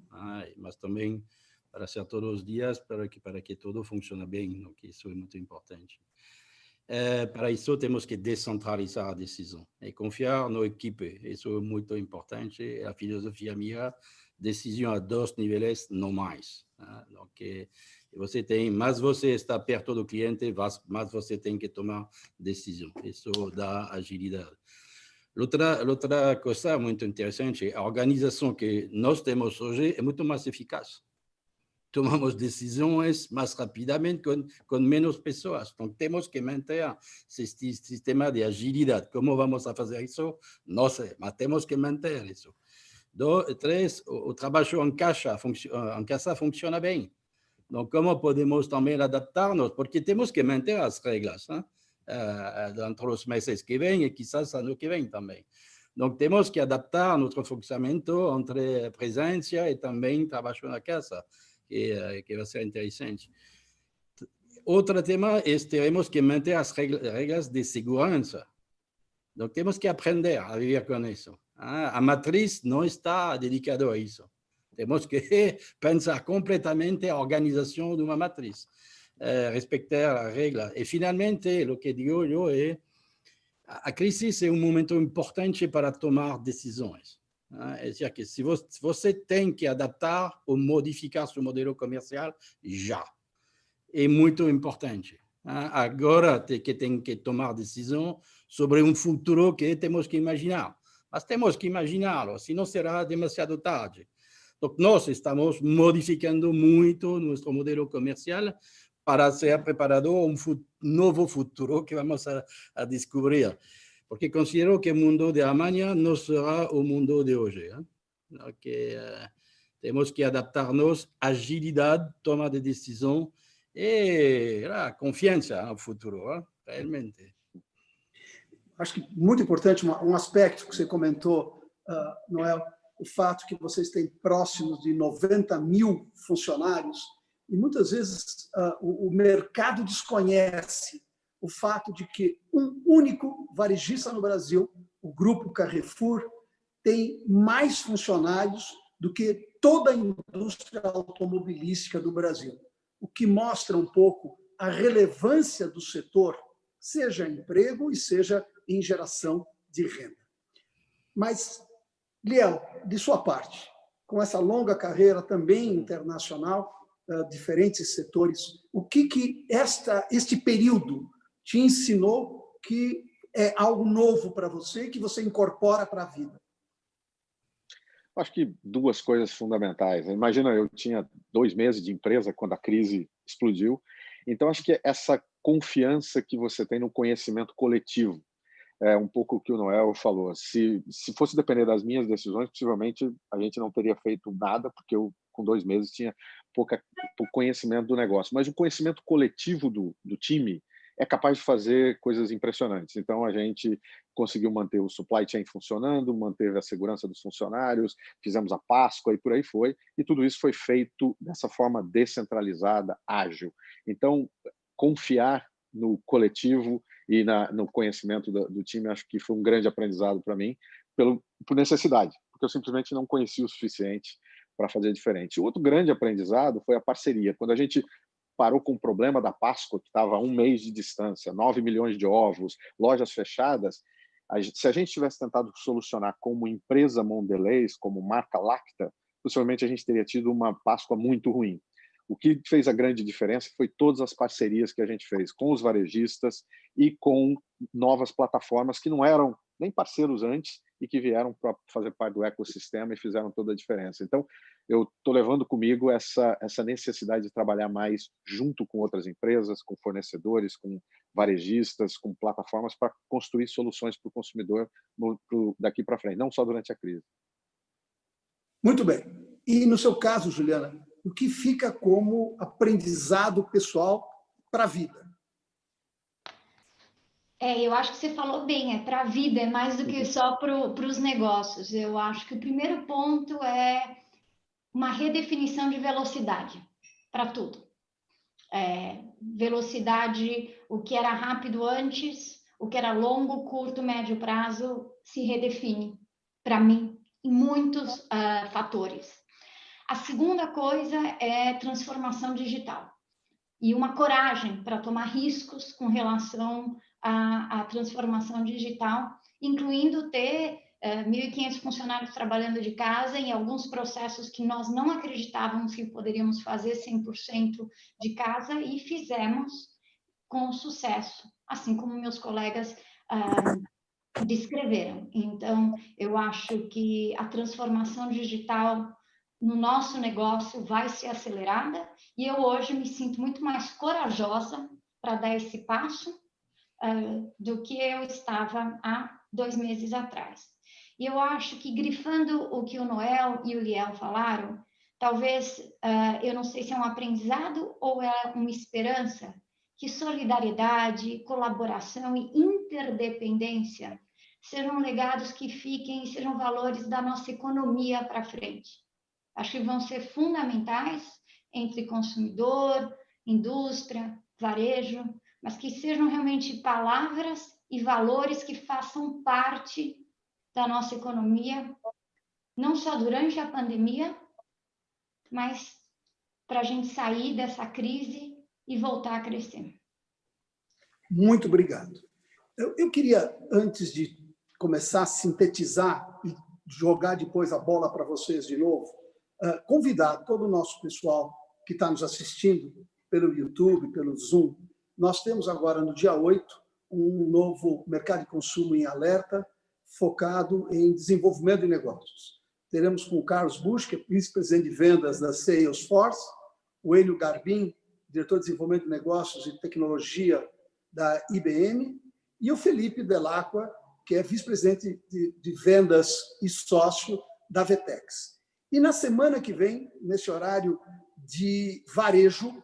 mas também para ser todos os dias, para que tudo funcione bem, que isso é muito importante. Para isso, temos que descentralizar a decisão e confiar na equipe, isso é muito importante. A filosofia minha, decisão a 2 níveis, não mais. Então, mas você está perto do cliente, mas você tem que tomar decisão. Isso dá agilidade. Outra coisa muito interessante, a organização que nós temos hoje é muito mais eficaz. Tomamos decisões mais rapidamente com menos pessoas. Então, temos que manter esse sistema de agilidade. Como vamos a fazer isso? Não sei, mas temos que manter isso. 2, 3, o trabalho em casa funciona bem. Então, como podemos também adaptar-nos? Porque temos que manter as regras durante os meses que vêm e quizás ano que vem também. Então, temos que adaptar nosso funcionamento entre presença e também trabalho na casa, que vai ser interessante. Outro tema é que teremos que manter as regras de segurança. Então, temos que aprender a viver com isso. A matriz não está dedicada a isso. Temos que pensar completamente a organização de uma matriz, respeitar a regra. E, finalmente, o que digo eu é a crise é um momento importante para tomar decisões. É dizer, que se você tem que adaptar ou modificar seu modelo comercial, já. É muito importante. Agora que tem que tomar decisão sobre um futuro que temos que imaginar. Mas temos que imaginá-lo, senão será demasiado tarde. Então, nós estamos modificando muito nosso modelo comercial para ser preparado a um novo futuro que vamos a descobrir. Porque considero que o mundo de amanhã não será o mundo de hoje. Temos que adaptar-nos, agilidade, toma de decisão e confiança no futuro, realmente. Acho que muito importante um aspecto que você comentou, Noel, o fato que vocês têm próximos de 90.000 funcionários e muitas vezes o mercado desconhece o fato de que um único varejista no Brasil, o Grupo Carrefour, tem mais funcionários do que toda a indústria automobilística do Brasil, o que mostra um pouco a relevância do setor, seja em emprego e seja em geração de renda. Mas, Liel, de sua parte, com essa longa carreira também internacional, diferentes setores, o que este período te ensinou que é algo novo para você, que você incorpora para a vida? Acho que duas coisas fundamentais. Imagina, eu tinha 2 meses de empresa quando a crise explodiu. Então, acho que essa confiança que você tem no conhecimento coletivo, é um pouco o que o Noel falou. Se fosse depender das minhas decisões, possivelmente a gente não teria feito nada, porque eu, com 2 meses, tinha pouco conhecimento do negócio. Mas o conhecimento coletivo do time é capaz de fazer coisas impressionantes. Então, a gente conseguiu manter o supply chain funcionando, manteve a segurança dos funcionários, fizemos a Páscoa e por aí foi, e tudo isso foi feito dessa forma descentralizada, ágil. Então, confiar no coletivo e no conhecimento do time, acho que foi um grande aprendizado para mim, por necessidade, porque eu simplesmente não conhecia o suficiente para fazer diferente. O outro grande aprendizado foi a parceria. Quando a gente parou com o problema da Páscoa, que estava a 1 mês de distância, 9 milhões de ovos, lojas fechadas, se a gente tivesse tentado solucionar como empresa Mondelez, como marca Lacta, possivelmente a gente teria tido uma Páscoa muito ruim. O que fez a grande diferença foi todas as parcerias que a gente fez com os varejistas e com novas plataformas que não eram nem parceiros antes e que vieram para fazer parte do ecossistema e fizeram toda a diferença. Então, eu estou levando comigo essa necessidade de trabalhar mais junto com outras empresas, com fornecedores, com varejistas, com plataformas para construir soluções para o consumidor daqui para frente, não só durante a crise. Muito bem. E no seu caso, Juliana, o que fica como aprendizado pessoal para a vida? Eu acho que você falou bem, para a vida, é mais do que só para os negócios. Eu acho que o primeiro ponto é uma redefinição de velocidade para tudo. Velocidade, o que era rápido antes, o que era longo, curto, médio prazo, se redefine, para mim, em muitos fatores. A segunda coisa é transformação digital e uma coragem para tomar riscos com relação à transformação digital, incluindo ter 1.500 funcionários trabalhando de casa em alguns processos que nós não acreditávamos que poderíamos fazer 100% de casa e fizemos com sucesso, assim como meus colegas descreveram. Então, eu acho que a transformação digital no nosso negócio vai ser acelerada e eu hoje me sinto muito mais corajosa para dar esse passo do que eu estava há 2 meses atrás. E eu acho que, grifando o que o Noel e o Liel falaram, talvez, eu não sei se é um aprendizado ou é uma esperança, que solidariedade, colaboração e interdependência sejam legados que fiquem e sejam valores da nossa economia para frente. Acho que vão ser fundamentais entre consumidor, indústria, varejo, mas que sejam realmente palavras e valores que façam parte da nossa economia, não só durante a pandemia, mas para a gente sair dessa crise e voltar a crescer. Muito obrigado. Eu queria, antes de começar a sintetizar e jogar depois a bola para vocês de novo, convidar todo o nosso pessoal que está nos assistindo pelo YouTube, pelo Zoom. Nós temos agora, no dia 8, um novo Mercado de Consumo em Alerta, focado em desenvolvimento de negócios. Teremos com o Carlos Busch, que é vice-presidente de vendas da Salesforce, o Enio Garbin, diretor de desenvolvimento de negócios e tecnologia da IBM, e o Felipe Delacqua, que é vice-presidente de vendas e sócio da Vetex. E na semana que vem, nesse horário de varejo,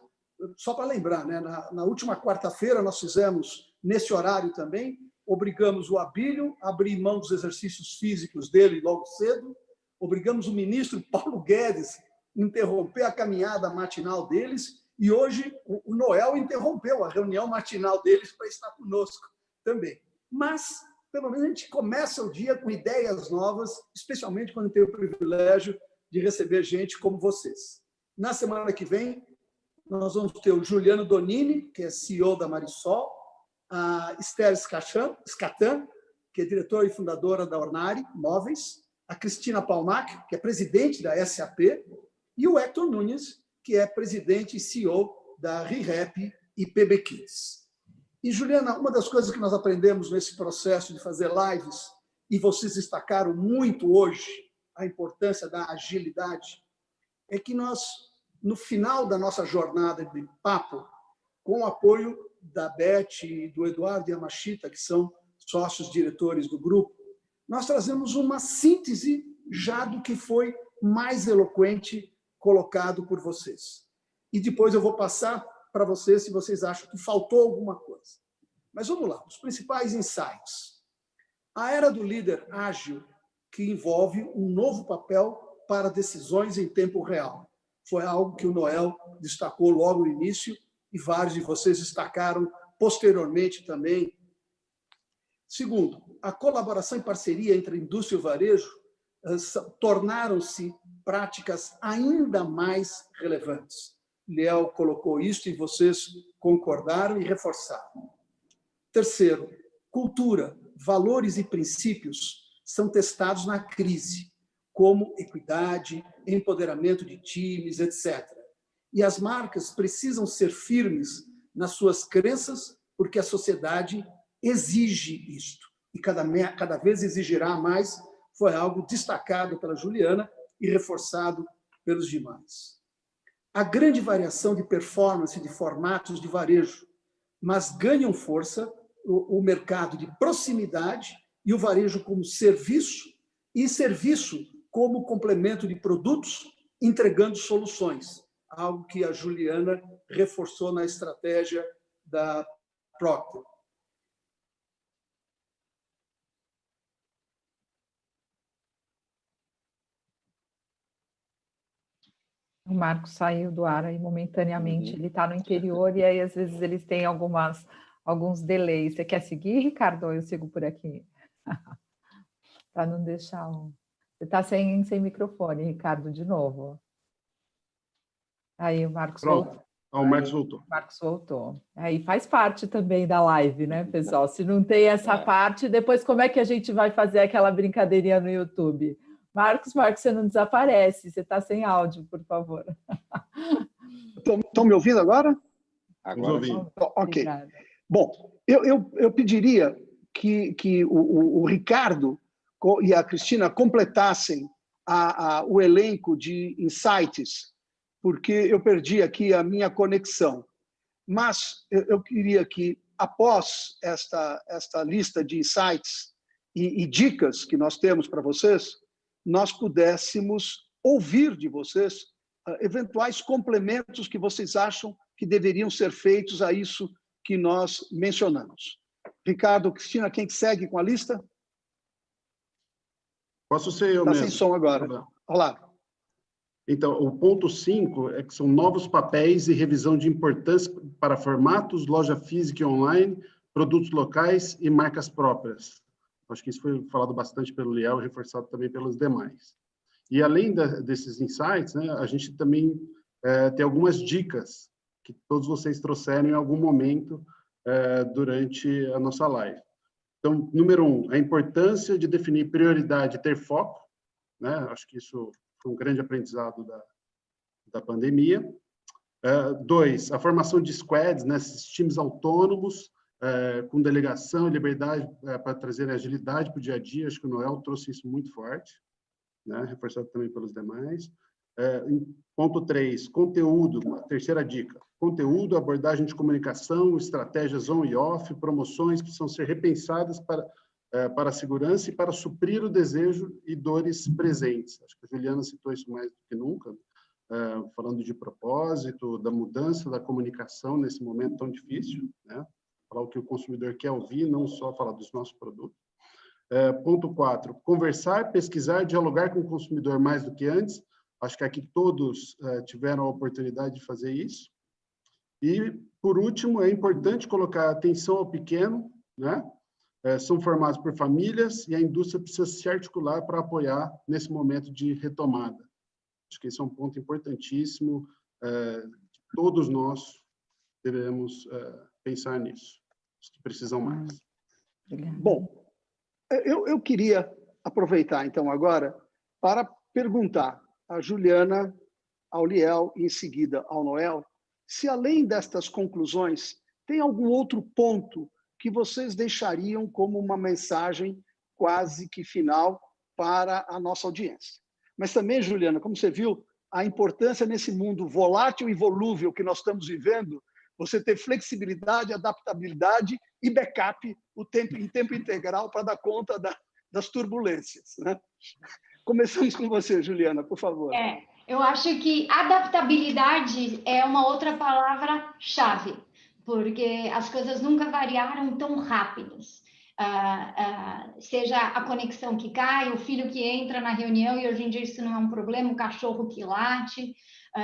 só para lembrar, né? Na última quarta-feira nós fizemos, nesse horário também, obrigamos o Abílio a abrir mão dos exercícios físicos dele logo cedo, obrigamos o ministro Paulo Guedes a interromper a caminhada matinal deles, e hoje o Noel interrompeu a reunião matinal deles para estar conosco também. Mas, pelo menos, a gente começa o dia com ideias novas, especialmente quando tem o privilégio de receber gente como vocês. Na semana que vem, nós vamos ter o Juliano Donini, que é CEO da Marisol, a Esther Scatan, que é diretora e fundadora da Ornari Móveis, a Cristina Palmac, que é presidente da SAP, e o Hector Nunes, que é presidente e CEO da ReHap e PB Kids. E, Juliana, uma das coisas que nós aprendemos nesse processo de fazer lives, e vocês destacaram muito hoje a importância da agilidade, é que nós, no final da nossa jornada de papo, com o apoio da Beth e do Eduardo Yamashita, que são sócios diretores do grupo, nós trazemos uma síntese já do que foi mais eloquente colocado por vocês. E depois eu vou passar para vocês se vocês acham que faltou alguma coisa. Mas vamos lá, os principais insights. A era do líder ágil, que envolve um novo papel para decisões em tempo real. Foi algo que o Noel destacou logo no início e vários de vocês destacaram posteriormente também. Segundo, a colaboração e parceria entre a indústria e o varejo tornaram-se práticas ainda mais relevantes. Léo colocou isso e vocês concordaram e reforçaram. Terceiro, cultura, valores e princípios são testados na crise, como equidade, empoderamento de times, etc. E as marcas precisam ser firmes nas suas crenças, porque a sociedade exige isto. E cada vez exigirá mais, foi algo destacado pela Juliana e reforçado pelos demais. Há grande variação de performance de formatos de varejo, mas ganham força o mercado de proximidade e o varejo como serviço, e serviço como complemento de produtos, entregando soluções, algo que a Juliana reforçou na estratégia da Procter. O Marcos saiu do ar aí momentaneamente, ele está no interior e aí às vezes eles têm alguns delays. Você quer seguir, Ricardo, ou eu sigo por aqui? Para não deixar o... Você está sem microfone, Ricardo, de novo. Aí o Marcos voltou. O Marcos voltou. O Marcos voltou. Aí faz parte também da live, né, pessoal? Se não tem essa parte, depois como é que a gente vai fazer aquela brincadeirinha no YouTube? Marcos, você não desaparece, você está sem áudio, por favor. Estão me ouvindo agora? Agora sim. Ok. Bom, eu pediria que o Ricardo e a Cristina completassem o elenco de insights, porque eu perdi aqui a minha conexão. Mas eu queria que, após esta lista de insights e dicas que nós temos para vocês, nós pudéssemos ouvir de vocês eventuais complementos que vocês acham que deveriam ser feitos a isso que nós mencionamos. Ricardo, Cristina, quem segue com a lista? Posso ser eu mesmo. Está sem som agora. Olá. Então, o ponto 5 é que são novos papéis e revisão de importância para formatos, loja física e online, produtos locais e marcas próprias. Acho que isso foi falado bastante pelo Liel e reforçado também pelos demais. E, além desses insights, né, a gente também tem algumas dicas que todos vocês trouxeram em algum momento durante a nossa live. Então, número 1, a importância de definir prioridade e ter foco, né? Acho que isso foi um grande aprendizado da pandemia. 2, a formação de squads, né, esses times autônomos, com delegação e liberdade para trazer agilidade para o dia a dia. Acho que o Noel trouxe isso muito forte, né, reforçado também pelos demais. Ponto 3, conteúdo, uma terceira dica. Conteúdo, abordagem de comunicação, estratégias on e off, promoções precisam ser repensadas para a segurança e para suprir o desejo e dores presentes. Acho que a Juliana citou isso mais do que nunca, falando de propósito, da mudança da comunicação nesse momento tão difícil, né? Falar o que o consumidor quer ouvir, não só falar dos nossos produtos. Ponto 4, conversar, pesquisar, dialogar com o consumidor mais do que antes. Acho que aqui todos tiveram a oportunidade de fazer isso. E, por último, é importante colocar atenção ao pequeno, né? São formados por famílias e a indústria precisa se articular para apoiar nesse momento de retomada. Acho que esse é um ponto importantíssimo. todos nós devemos pensar nisso, os que precisam mais. Bom, eu queria aproveitar, então, agora, para perguntar à Juliana, ao Liel e, em seguida, ao Noel, se, além destas conclusões, tem algum outro ponto que vocês deixariam como uma mensagem quase que final para a nossa audiência. Mas também, Juliana, como você viu, a importância nesse mundo volátil e volúvel que nós estamos vivendo, você ter flexibilidade, adaptabilidade e backup em tempo integral para dar conta das turbulências, né? Começamos com você, Juliana, por favor. Eu acho que adaptabilidade é uma outra palavra-chave, porque as coisas nunca variaram tão rápidas. Seja a conexão que cai, o filho que entra na reunião e hoje em dia isso não é um problema, o cachorro que late,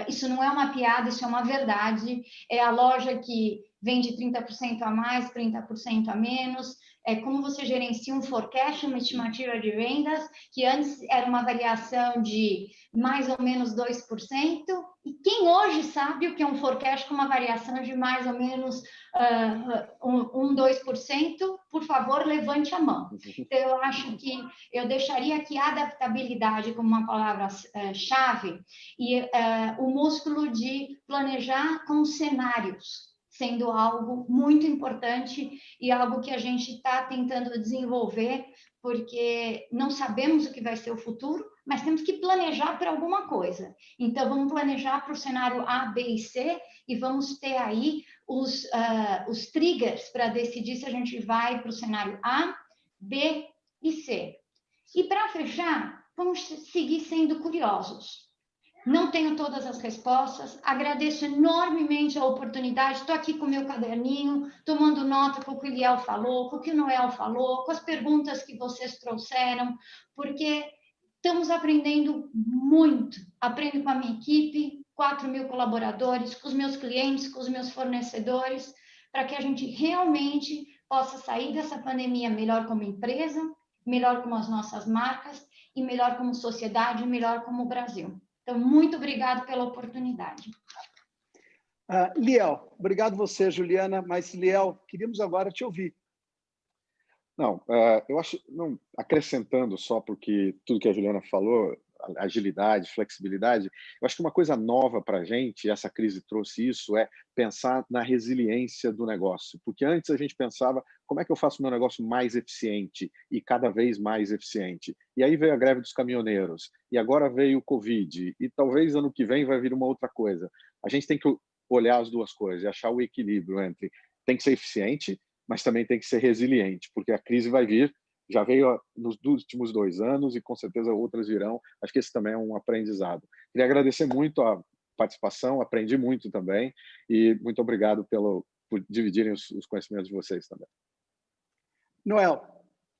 isso não é uma piada, isso é uma verdade, é a loja que vende 30% a mais, 30% a menos, é como você gerencia um forecast, uma estimativa de vendas, que antes era uma variação de mais ou menos 2%, e quem hoje sabe o que é um forecast com uma variação de mais ou menos 2%, por favor, levante a mão. Então, eu acho que eu deixaria aqui a adaptabilidade como uma palavra-chave e o músculo de planejar com cenários, sendo algo muito importante e algo que a gente está tentando desenvolver, porque não sabemos o que vai ser o futuro, mas temos que planejar para alguma coisa. Então, vamos planejar para o cenário A, B e C, e vamos ter aí os triggers para decidir se a gente vai para o cenário A, B e C. E para fechar, vamos seguir sendo curiosos. Não tenho todas as respostas, agradeço enormemente a oportunidade, estou aqui com o meu caderninho, tomando nota com o que o Liel falou, com o que o Noel falou, com as perguntas que vocês trouxeram, porque estamos aprendendo muito. Aprendo com a minha equipe, 4.000 colaboradores, com os meus clientes, com os meus fornecedores, para que a gente realmente possa sair dessa pandemia melhor como empresa, melhor como as nossas marcas e melhor como sociedade, melhor como Brasil. Então, muito obrigado pela oportunidade. Liel, obrigado você, Juliana, mas, Liel, queríamos agora te ouvir. Não, eu acho, não, acrescentando só porque tudo que a Juliana falou, agilidade, flexibilidade, eu acho que uma coisa nova para a gente, essa crise trouxe isso, é pensar na resiliência do negócio, porque antes a gente pensava como é que eu faço o meu negócio mais eficiente e cada vez mais eficiente. E aí veio a greve dos caminhoneiros, e agora veio o Covid, e talvez ano que vem vai vir uma outra coisa. A gente tem que olhar as duas coisas e achar o equilíbrio entre tem que ser eficiente, mas também tem que ser resiliente, porque a crise vai vir, já veio nos últimos 2 anos e com certeza outras virão. Acho que esse também é um aprendizado. Queria agradecer muito a participação, aprendi muito também e muito obrigado por dividirem os conhecimentos de vocês também. Noel,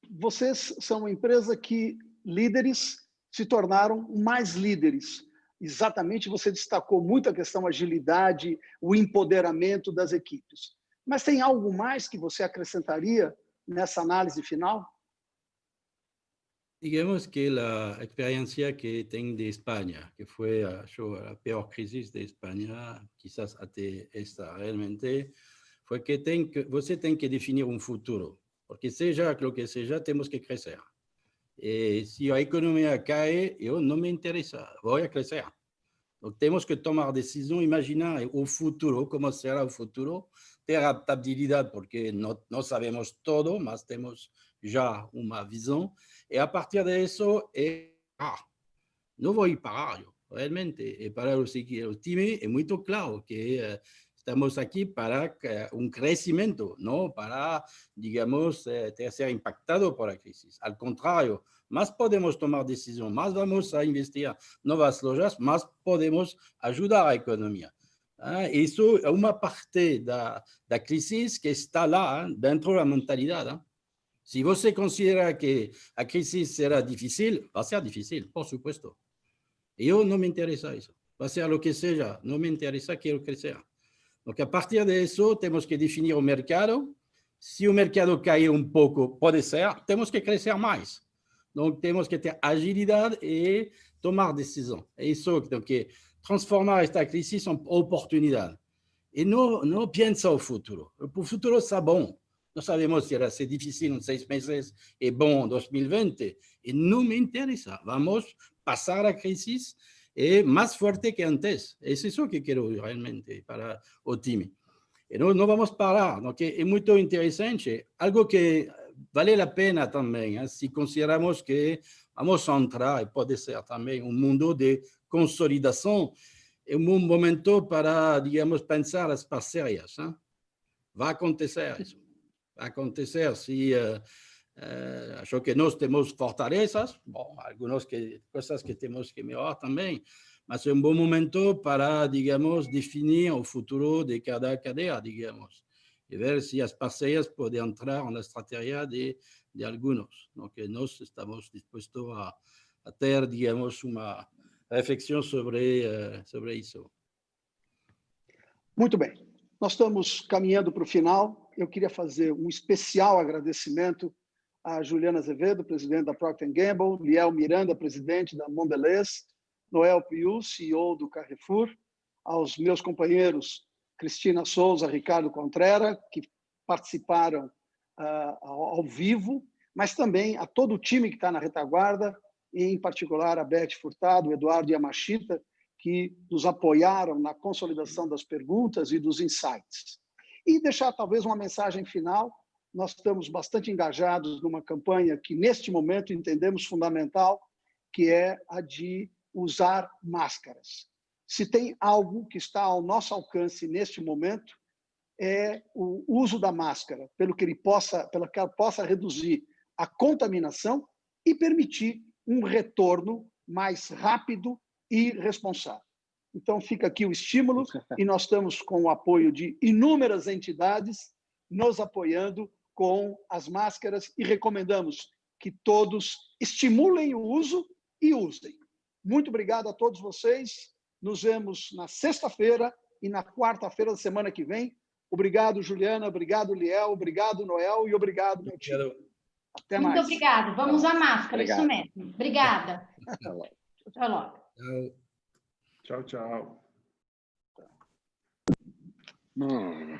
vocês são uma empresa que líderes se tornaram mais líderes. Exatamente, você destacou muito a questão agilidade, o empoderamento das equipes. Mas tem algo mais que você acrescentaria nessa análise final? Digamos que a experiencia que tengo de España, que fue la peor crisis de España, quizás hasta esta realmente, fue que você tem que definir un futuro, porque seja lo que seja, temos que crecer. Si a economía cae, yo no me interesa, voy a crecer. Então, temos que tomar decisão, imaginar o futuro, como será o futuro, ter adaptabilidade, porque não sabemos todo, mas temos já uma visão, e a partir disso, não vou parar, realmente, e para o time é muito claro que estamos aqui para um crescimento, não para, digamos, ser impactado por a crise. Ao contrário, mais podemos tomar decisão, mais vamos a investir em novas lojas, mais podemos ajudar a economia. Isso é uma parte da crise que está lá dentro da mentalidade. Se você considera que a crise será difícil, vai ser difícil, por supuesto. Eu não me interessa isso. Vai ser o que seja, não me interessa, quero crescer. Então, a partir disso, temos que definir o mercado. Se o mercado cair um pouco, pode ser, temos que crescer mais. Então, temos que ter agilidade e tomar decisão. É isso que tem que transformar esta crise em oportunidade. e não pensa o futuro. O futuro está bom. Nós sabemos que vai ser difícil em 6 meses e bom em 2020. E não me interessa. Vamos passar a crise e mais forte que antes. É isso que quero realmente para o time. E não vamos parar. É muito interessante. Algo que vale a pena também, se consideramos que vamos entrar, e pode ser também um mundo de consolidação, é um momento para, digamos, pensar as parcerias. Vai acontecer isso. Vai acontecer se acho que nós temos fortalezas, bom, algumas coisas que temos que melhorar também, mas é um bom momento para, digamos, definir o futuro de cada cadeia, digamos, e ver se as parcerias podem entrar na estratégia de alguns. Então, nós estamos dispostos a ter, digamos, uma reflexão sobre isso. Muito bem. Nós estamos caminhando para o final. Eu queria fazer um especial agradecimento a Juliana Azevedo, presidente da Procter & Gamble, Liel Miranda, presidente da Mondelez, Noel Piu, CEO do Carrefour, aos meus companheiros Cristina Souza, Ricardo Contrera, que participaram ao vivo, mas também a todo o time que está na retaguarda, e em particular a Beth Furtado, o Eduardo Yamashita, que nos apoiaram na consolidação das perguntas e dos insights. E deixar talvez uma mensagem final. Nós estamos bastante engajados numa campanha que, neste momento, entendemos fundamental, que é a de usar máscaras. Se tem algo que está ao nosso alcance neste momento, é o uso da máscara, pelo que ela possa reduzir a contaminação e permitir um retorno mais rápido e responsável. Então, fica aqui o estímulo, e nós estamos com o apoio de inúmeras entidades nos apoiando com as máscaras e recomendamos que todos estimulem o uso e usem. Muito obrigado a todos vocês. Nos vemos na sexta-feira e na quarta-feira da semana que vem. Obrigado, Juliana. Obrigado, Liel. Obrigado, Noel. E obrigado, meu time. Até mais. Muito obrigada. Vamos à máscara, Obrigado. isso mesmo. Obrigada. Até logo. Até logo. Tchau, tchau. Hum.